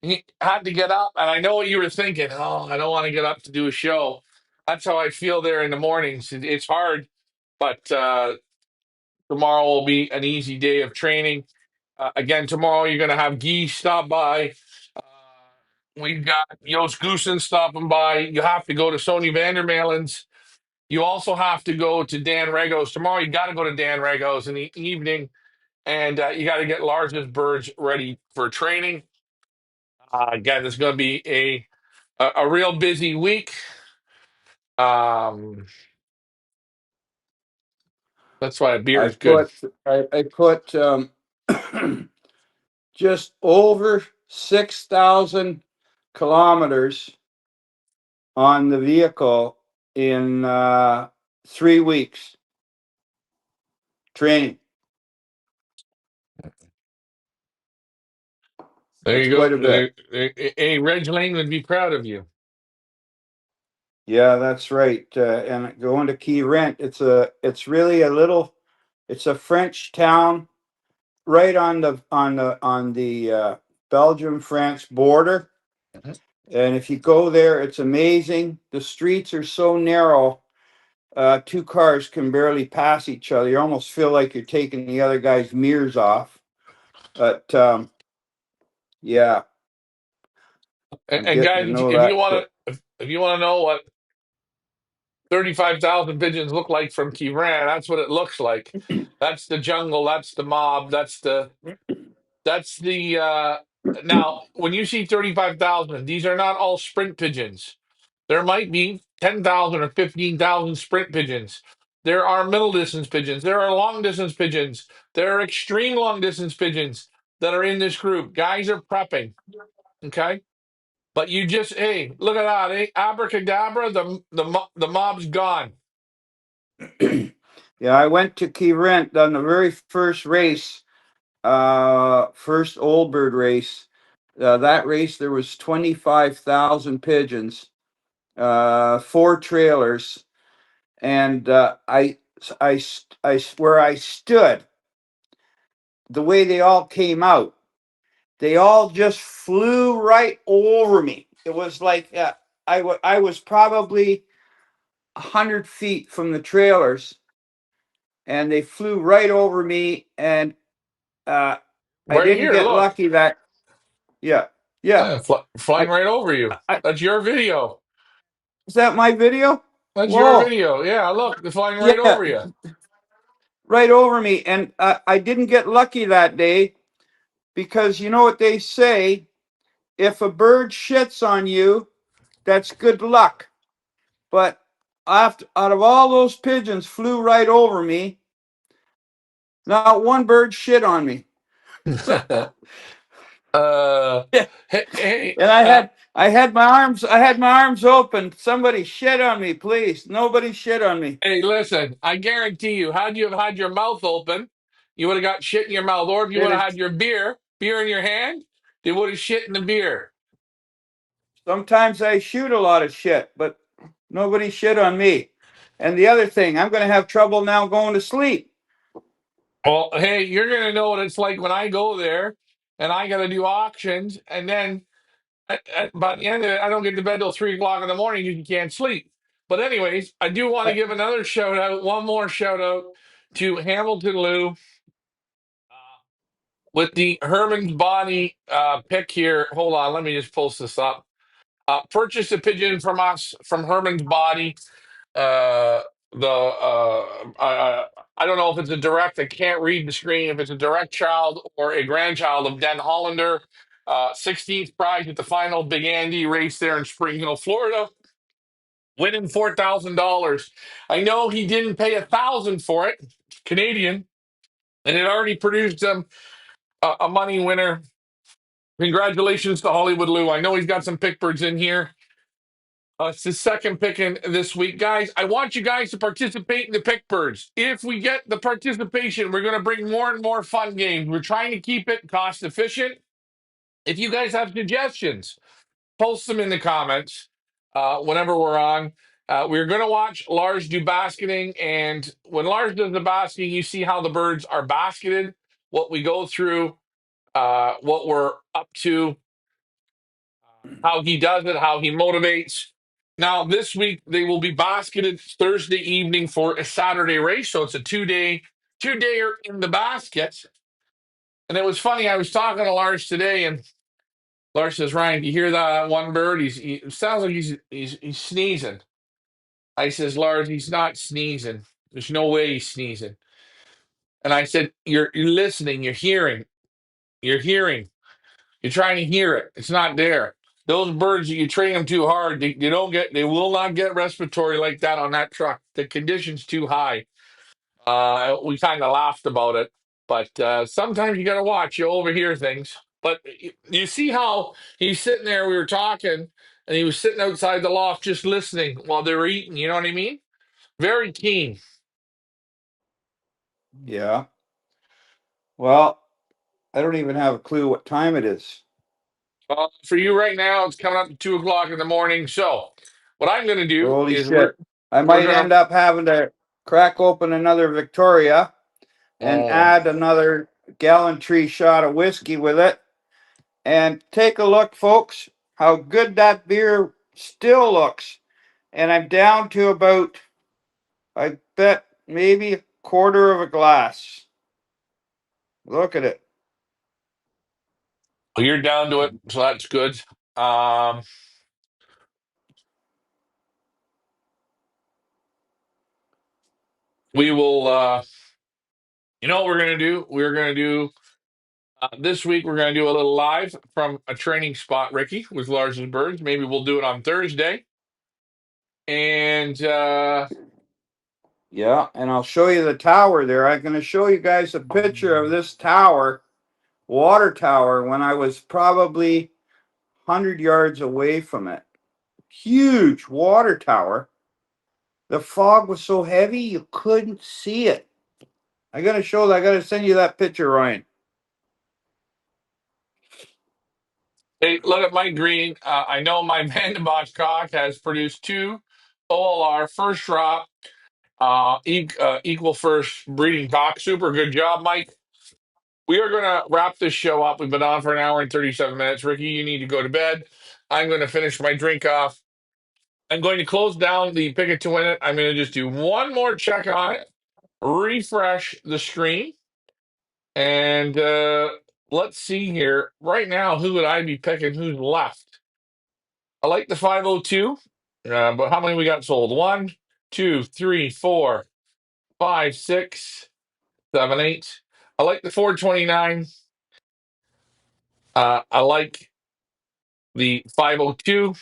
He had to get up, and I know what you were thinking. Oh, I don't want to get up to do a show. That's how I feel there in the mornings. It's hard, but tomorrow will be an easy day of training. Again, tomorrow you're going to have Guy stop by. Uh, we've got Joost Goosen stopping by. You have to go to Sony Vandermelen's. You also have to go to Dan Rego's. Tomorrow you got to go to Dan Rego's in the evening, and you got to get Lars's birds ready for training. Again, it's going to be a real busy week. Um, that's why a beer I is good. put I put just over 6,000 kilometers on the vehicle in 3 weeks training. There That's you quite go. a bit. Hey, Reg Lane would be proud of you. Yeah, that's right. And going to Key Rent, it's really a little, it's a French town right on the Belgium France border. Mhm. And if you go there, it's amazing. The streets are so narrow, two cars can barely pass each other. You almost feel like you're taking the other guy's mirrors off. But yeah, And, I'm and getting to guys, know if you that. want to, if you want to know what 35,000 pigeons look like from Kiran, that's what it looks like. That's the jungle. That's the mob. That's the. Now, when you see 35,000, these are not all sprint pigeons. There might be 10,000 or 15,000 sprint pigeons. There are middle distance pigeons. There are long distance pigeons. There are extreme long distance pigeons that are in this group. Guys are prepping. Okay. But you just, hey, look at that. Eh? Abracadabra, the mob's gone. Yeah, I went to Key Rent on the very first race, first old bird race. That race there was 25,000 pigeons, four trailers, and where I stood, the way they all came out, they all just flew right over me. It was like I was probably 100 feet from the trailers, and they flew right over me, and uh, I Right didn't here, get look. lucky that yeah, yeah. Flying I, right over you. I That's your video. is that my video? That's your Whoa, video. Yeah, look, they're flying right yeah, over you. right over me, and I didn't get lucky that day because you know what they say: if a bird shits on you, that's good luck. But after out of all those pigeons flew right over me, not one bird shit on me. uh, Yeah. hey, hey, And I had my arms open. Somebody shit on me, please. Nobody shit on me. hey, listen, I guarantee you, had you have had your mouth open, you would have got shit in your mouth. Or if you It would have is had your beer in your hand, they would have shit in the beer. sometimes I shoot a lot of shit, but nobody shit on me. And the other thing, I'm gonna have trouble now going to sleep. Well, hey, you're going to know what it's like when I go there and I got to do auctions. And then by the end of it, I don't get to bed till 3 o'clock in the morning. You can't sleep. But, anyways, I do want to I, give another shout out, one more shout out to Hamilton Lou with the Herman's Body pick here. Hold on, let me just post this up. Purchase a pigeon from us from Herman's Body. I don't know if it's a direct. I can't read the screen. If it's a direct child or a grandchild of Den Hollander, 16th prize at the final Big Andy race there in Spring Hill, Florida, winning $4,000. I know he didn't pay 1,000 for it, Canadian, and it already produced him a money winner. Congratulations to Hollywood Lou. I know he's got some pickbirds in here. It's the second pick in this week. Guys, I want you guys to participate in the pick birds. If we get the participation, we're going to bring more and more fun games. We're trying to keep it cost efficient. If you guys have suggestions, post them in the comments whenever we're on. We're going to watch Lars do basketing. And when Lars does the basketing, you see how the birds are basketed, what we go through, what we're up to, how he does it, how he motivates. Now, this week they will be basketed Thursday evening for a Saturday race, so it's a two-dayer in the basket. And it was funny. I was talking to Lars today, and Lars says, "Ryan, do you hear that one bird? He it sounds like he's sneezing." I says, "Lars, he's not sneezing. There's no way he's sneezing." And I said, "You're listening. You're hearing. You're hearing." You're trying to hear it. It's not there. Those birds, you train them too hard, they will not get respiratory like that on that truck. The condition's too high. We kind of laughed about it, but sometimes you got to watch. You overhear things. But you see how he's sitting there. We were talking, and he was sitting outside the loft just listening while they were eating. You know what I mean? Very keen. yeah. Well, I don't even have a clue what time it is. For you right now, it's coming up to 2 o'clock in the morning. So, what I'm going to do Holy is shit. I we're might going end up having to crack open another Victoria and to. add another gallantry shot of whiskey with it. And take a look, folks, how good that beer still looks. And I'm down to about, I bet, maybe a quarter of a glass. Look at it. Well, you're down to it, so that's good. Um, we will. You know what we're going to do? We're going to do this week. We're going to do a little live from a training spot, Ricky, with Lars and Birds. Maybe we'll do it on Thursday. And Yeah, and I'll show you the tower there. I'm going to show you guys a picture of this tower, water tower, when I was probably 100 yards away from it. Huge water tower. The fog was so heavy you couldn't see it. I got to show that. I got to send you that picture, Ryan. hey, look at Mike Green. I know my Vandenbosch cock has produced two OLR first drop, equal first breeding cock. Super good job, Mike. We are going to wrap this show up. We've been on for an hour and 37 minutes. Ricky, you need to go to bed. I'm going to finish my drink off. I'm going to close down the Pick It to Win It. I'm going to just do one more check on it, refresh the screen, and let's see here. Right now, who would I be picking? Who's left? I like the 502, but how many we got sold? One, two, three, four, five, six, seven, eight. I like the 429. I like the 502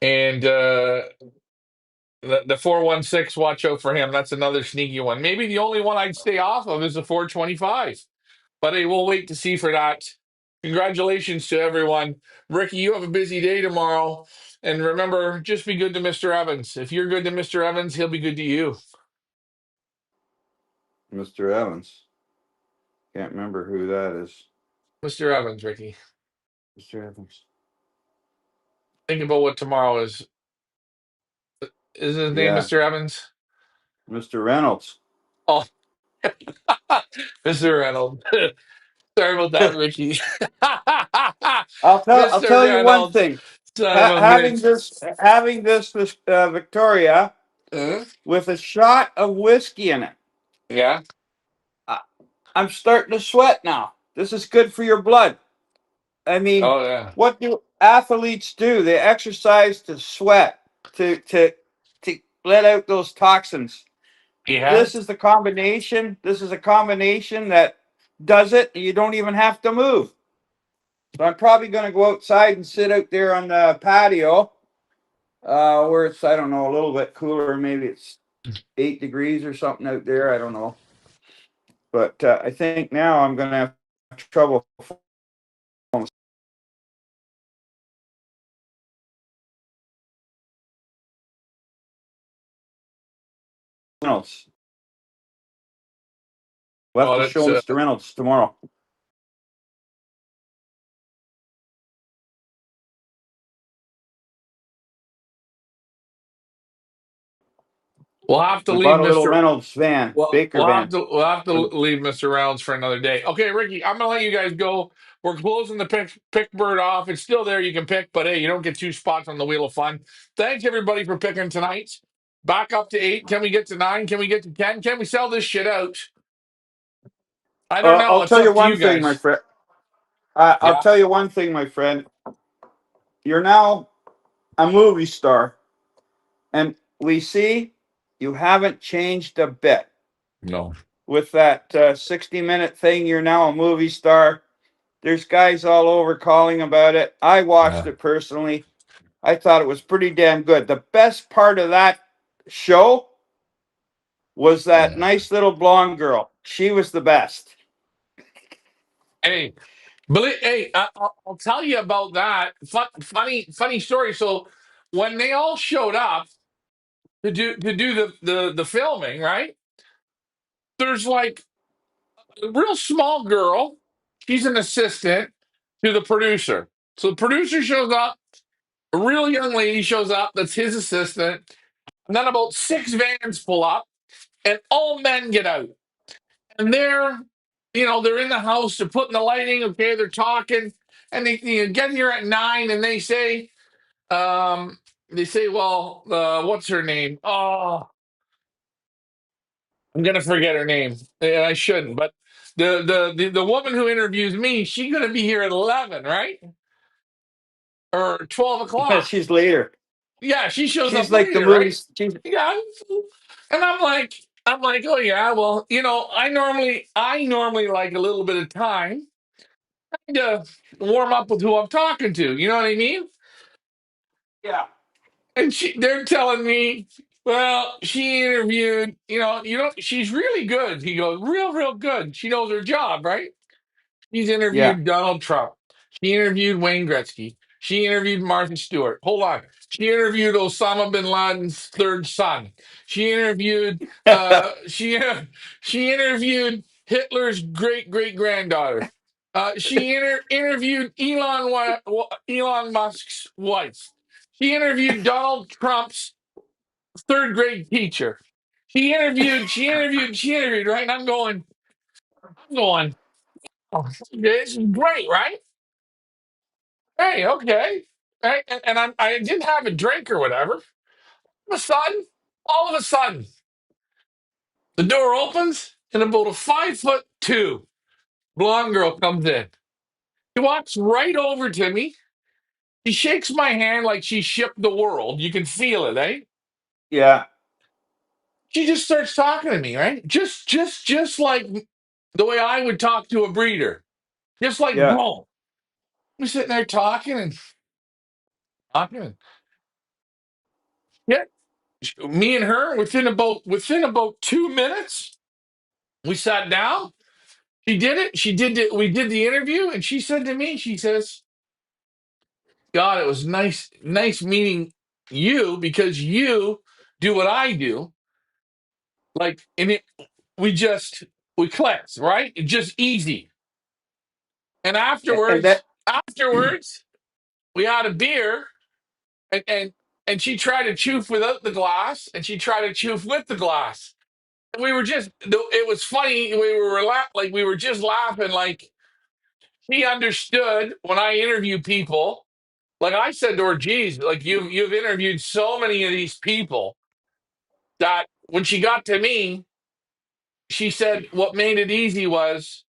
and the 416. Watch out for him. That's another sneaky one. Maybe the only one I'd stay off of is the 425. But hey, we'll wait to see for that. Congratulations to everyone. Ricky, you have a busy day tomorrow. And remember, just be good to Mr. Evans. If you're good to Mr. Evans, he'll be good to you. Mr. Evans. Can't remember who that is. Mr. Evans, Ricky. Mr. Evans. Think about what tomorrow is. Is his name Yeah, Mr. Evans? Mr. Reynolds. Oh, Mr. Reynolds. Sorry about that, Ricky. I'll Mr. tell you one Reynolds, thing. son of a Having bitch. this Victoria Huh? with a shot of whiskey in it, Yeah. I, I'm starting to sweat now. This is good for your blood. I mean, Oh, yeah. what do athletes do? They exercise to sweat, to let out those toxins. He This has? is the combination. This is a combination that does it. You don't even have to move. So I'm probably going to go outside and sit out there on the patio, where it's, I don't know, a little bit cooler. Maybe it's 8 degrees or something out there. I don't know. But I think now I'm going to have trouble falling Reynolds. We'll have Oh, to that's show Mr. Reynolds tomorrow. we'll have to We leave bought a little Mr. Reynolds van, Well, Baker van. we'll have to For, leave Mr. Reynolds for another day. Okay, Ricky, I'm gonna let you guys go. We're closing the pick bird off. It's still there. You can pick, but hey, you don't get two spots on the wheel of fun. Thanks everybody for picking tonight. Back up to 8. Can we get to 9? Can we get to 10? Can we sell this shit out? I don't know. I'll It's tell you up to one you thing, my guys. friend. I'll Yeah. tell you one thing, my friend. You're now a movie star, and we see you haven't changed a bit. No. With that 60-minute thing, you're now a movie star. There's guys all over calling about it. I watched Yeah. it personally. I thought it was pretty damn good. The best part of that show was that Yeah. nice little blonde girl. She was the best. Hey, hey, I'll tell you about that. Funny story. So when they all showed up to do the filming, right? There's like a real small girl. She's an assistant. to the producer. So the producer shows up, a real young lady shows up, that's his assistant, and then about 6 vans pull up, and all men get out. And they're in the house, they're putting the lighting, okay, they're talking, and they get here at 9, and they say, well, what's her name? Oh, I'm gonna forget her name, and I shouldn't. But the woman who interviews me, she's gonna be here at 11, right, or 12 o'clock. She's later. Yeah, she shows She's up like the later, right? movies. She's Yeah, and I'm like, oh yeah, well, I normally like a little bit of time to warm up with who I'm talking to. You know what I mean? yeah, And they're telling me, well, she interviewed, she's really good. He goes, real, real good. She knows her job, right? She's yeah. interviewed Donald Trump. She interviewed Wayne Gretzky. She interviewed Martha Stewart. Hold on. She interviewed Osama bin Laden's third son. She interviewed she interviewed Hitler's great great granddaughter. She interviewed Elon Musk's wife. She interviewed Donald Trump's third grade teacher. She interviewed, right? And I'm going, oh, this is great, right? Hey, okay. Right? And I didn't have a drink or whatever. All of a sudden, the door opens and about a 5'2" blonde girl comes in. She walks right over to me. She shakes my hand like she shipped the world. You can feel it, eh? Yeah, She just starts talking to me, right? Just like the way I would talk to a breeder. Just like yeah. boom. We're sitting there talking and talking. Yeah, me and her within about 2 minutes, we sat down. She did it. She did it. We did the interview, and she said to me, she says, "God, it was nice meeting you because you do what I do. Like, and we clicked, right? It's just easy. And And afterwards, we had a beer, and and she tried to choof without the glass, and she tried to choof with the glass. And we were just, it was funny. We were just laughing. Like he understood when I interview people. Like I said to her, "Geez, like you've interviewed so many of these people that when she got to me, she said what made it easy was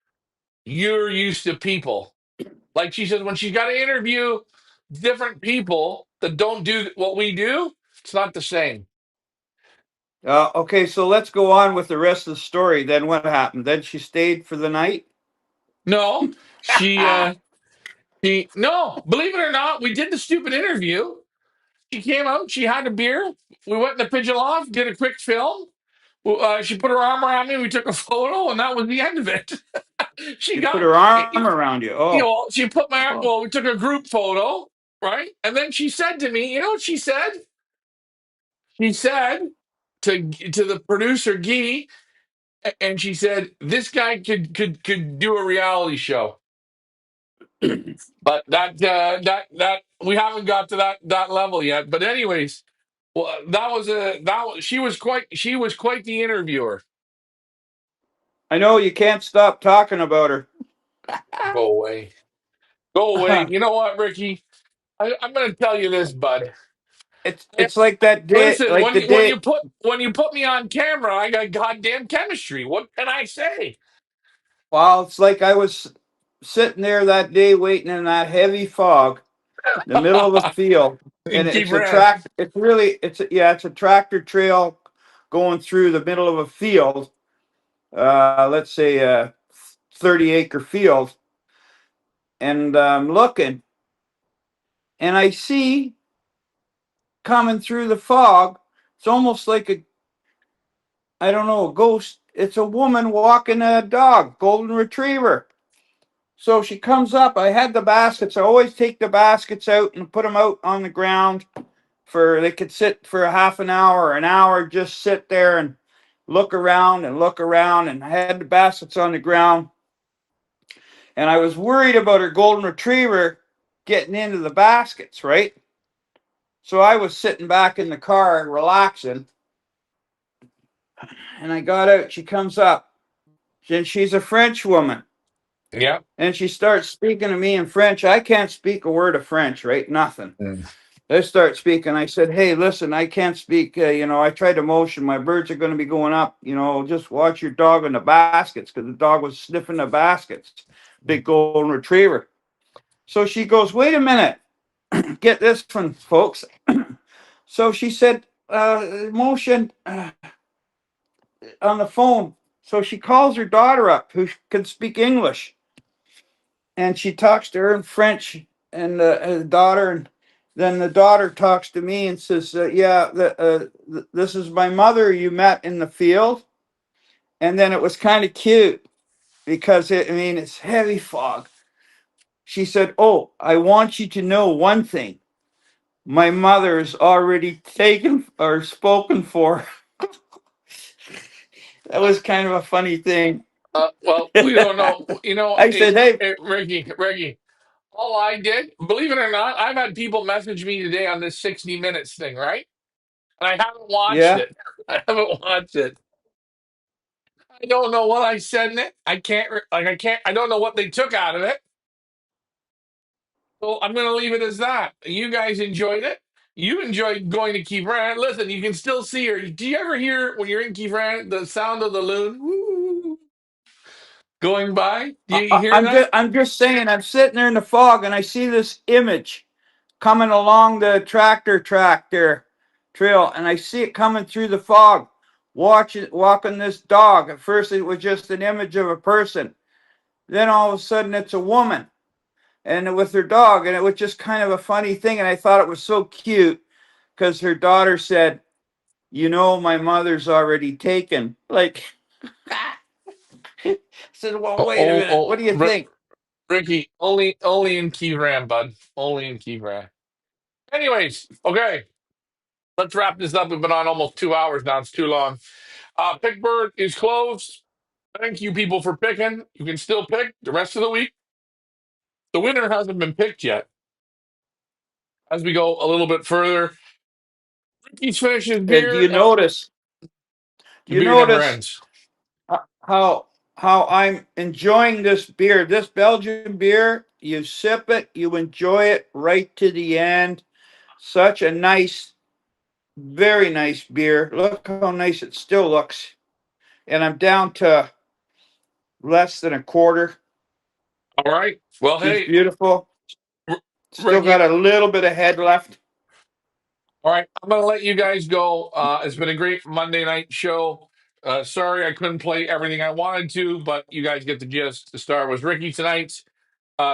you're used to people." Like she says, when she's got to interview different people that don't do what we do, it's not the same. okay, so let's go on with the rest of the story. Then what happened? Then she stayed for the night. No, no, believe it or not, we did the stupid interview. She came out, she had a beer. We went in the Pigeon loft, did a quick film. She put her arm around me, we took a photo, and that was the end of it. She She put got, her arm around you. Oh, she put oh. well, we took a group photo, right? And then she said to me, you know what she said? She said to the producer, Guy, and she said, this guy could do a reality show. But that we haven't got to that level yet. But anyways, well, she was quite the interviewer. I know you can't stop talking about her. Go away, go away. You know what, Ricky? I'm going to tell you this, bud. It's like that day, Listen, like when the you, when day. you put when you put me on camera, I got goddamn chemistry. What can I say? Well, it's like I was sitting there that day waiting in that heavy fog, in the middle of a field, and Keep it's a running. track. It's really, it's a tractor trail going through the middle of a field. Let's say a 30-acre field, and I'm looking, and I see coming through the fog. It's almost like I don't know, a ghost. It's a woman walking a dog, golden retriever. So she comes up. I had the baskets. I always take the baskets out and put them out on the ground for they could sit for a half an hour or an hour, just sit there and look around and look around. And I had the baskets on the ground. And I was worried about her golden retriever getting into the baskets, right? So I was sitting back in the car relaxing, and I got out. She comes up, and she's a French woman. Yeah. And she starts speaking to me in French. I can't speak a word of French, right? Nothing. Mm. I start speaking. I said, "Hey, listen, I can't speak. I tried to motion. My birds are going to be going up. Just watch your dog in the baskets," because the dog was sniffing the baskets. Big golden retriever. So she goes, "Wait a minute. Get this one, folks." So she said, "Motion on the phone." So she calls her daughter up, who can speak English, and she talks to her in French, and the daughter, and then the daughter talks to me and says, "Yeah, this is my mother you met in the field." And then it was kind of cute because it's heavy fog. She said, "Oh, I want you to know one thing. My mother is already taken or spoken for." That was kind of a funny thing. Well, we don't know. I said, "Hey, Ricky, all I did, believe it or not, I've had people message me today on this 60 minutes thing, right? And I haven't watched yeah." it. I haven't watched it. I don't know what I said in it. I don't know what they took out of it. So I'm going to leave it as that. You guys enjoyed it. You enjoyed going to Keybrand. Listen, you can still see her. Do you ever hear when you're in Keybrand the sound of the loon woo, going by? Do you hear that? I'm just saying. I'm sitting there in the fog, and I see this image coming along the tractor trail, and I see it coming through the fog. Walking this dog. At first, it was just an image of a person. Then all of a sudden, it's a woman, and with her dog, and it was just kind of a funny thing. And I thought it was so cute because her daughter said, "My mother's already taken." Like, I said, "Well, Oh, wait a oh, minute. What oh, do you think?" Ricky, only in Keybrand, bud. Only in Keybrand. Anyways, okay. Let's wrap this up. We've been on almost 2 hours now. It's too long. Pickbird is closed. Thank you, people, for picking. You can still pick the rest of the week. The winner hasn't been picked yet. As we go a little bit further, Ricky's finished his And do beer. you notice? Do The you beer never notice ends. how I'm enjoying this beer? This Belgian beer, you sip it, you enjoy it right to the end. Such a nice, very nice beer. Look how nice it still looks. And I'm down to less than a quarter. All right. Well, She's hey, beautiful. R- Still Ricky. got a little bit of head left. All right. I'm going to let you guys go. It's been a great Monday night show. Sorry I couldn't play everything I wanted to, but you guys get the gist. The star was Ricky tonight.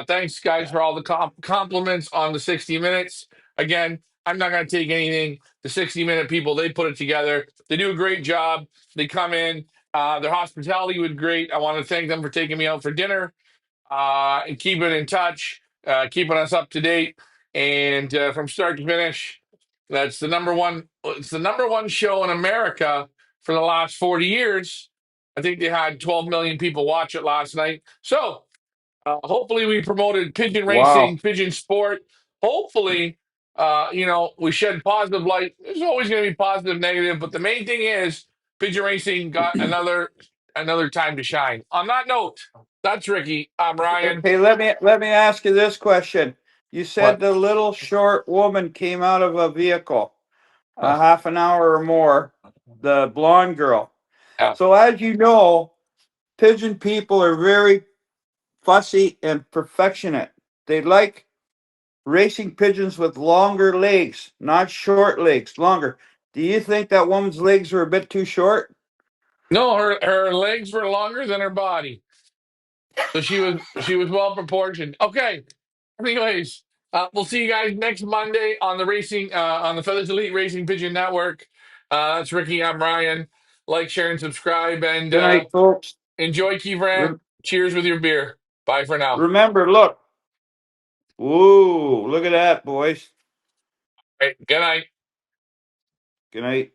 Thanks, guys, Yeah. for all the compliments on the 60 minutes. Again, I'm not going to take anything. The 60-minute people, they put it together. They do a great job. They come in. Their hospitality was great. I want to thank them for taking me out for dinner and keeping in touch, keeping us up to date. And from start to finish, that's the number one. It's the number one show in America for the last 40 years. I think they had 12 million people watch it last night. So, hopefully, we promoted pigeon Wow. racing, pigeon sport. Hopefully, we shed positive light. There's always going to be positive, negative, but the main thing is pigeon racing got another time to shine. On that note, that's Ricky. I'm Ryan. Okay, let me ask you this question. You said What? the little short woman came out of a vehicle Uh, a half an hour or more, the blonde girl. yeah. So as you know, pigeon people are very fussy and perfectionate. They like racing pigeons with longer legs, not short legs, longer. Do you think that woman's legs were a bit too short? No, her legs were longer than her body, so she was well proportioned. Okay. Anyways, we'll see you guys next Monday on the Feathers Elite Racing Pigeon Network. That's Ricky. I'm Ryan. Like, share, and subscribe, and Good night, folks. enjoy Keybrand. Re- Cheers with your beer. Bye for now. remember, look. Ooh, look at that, boys. Hey, good night. Good night.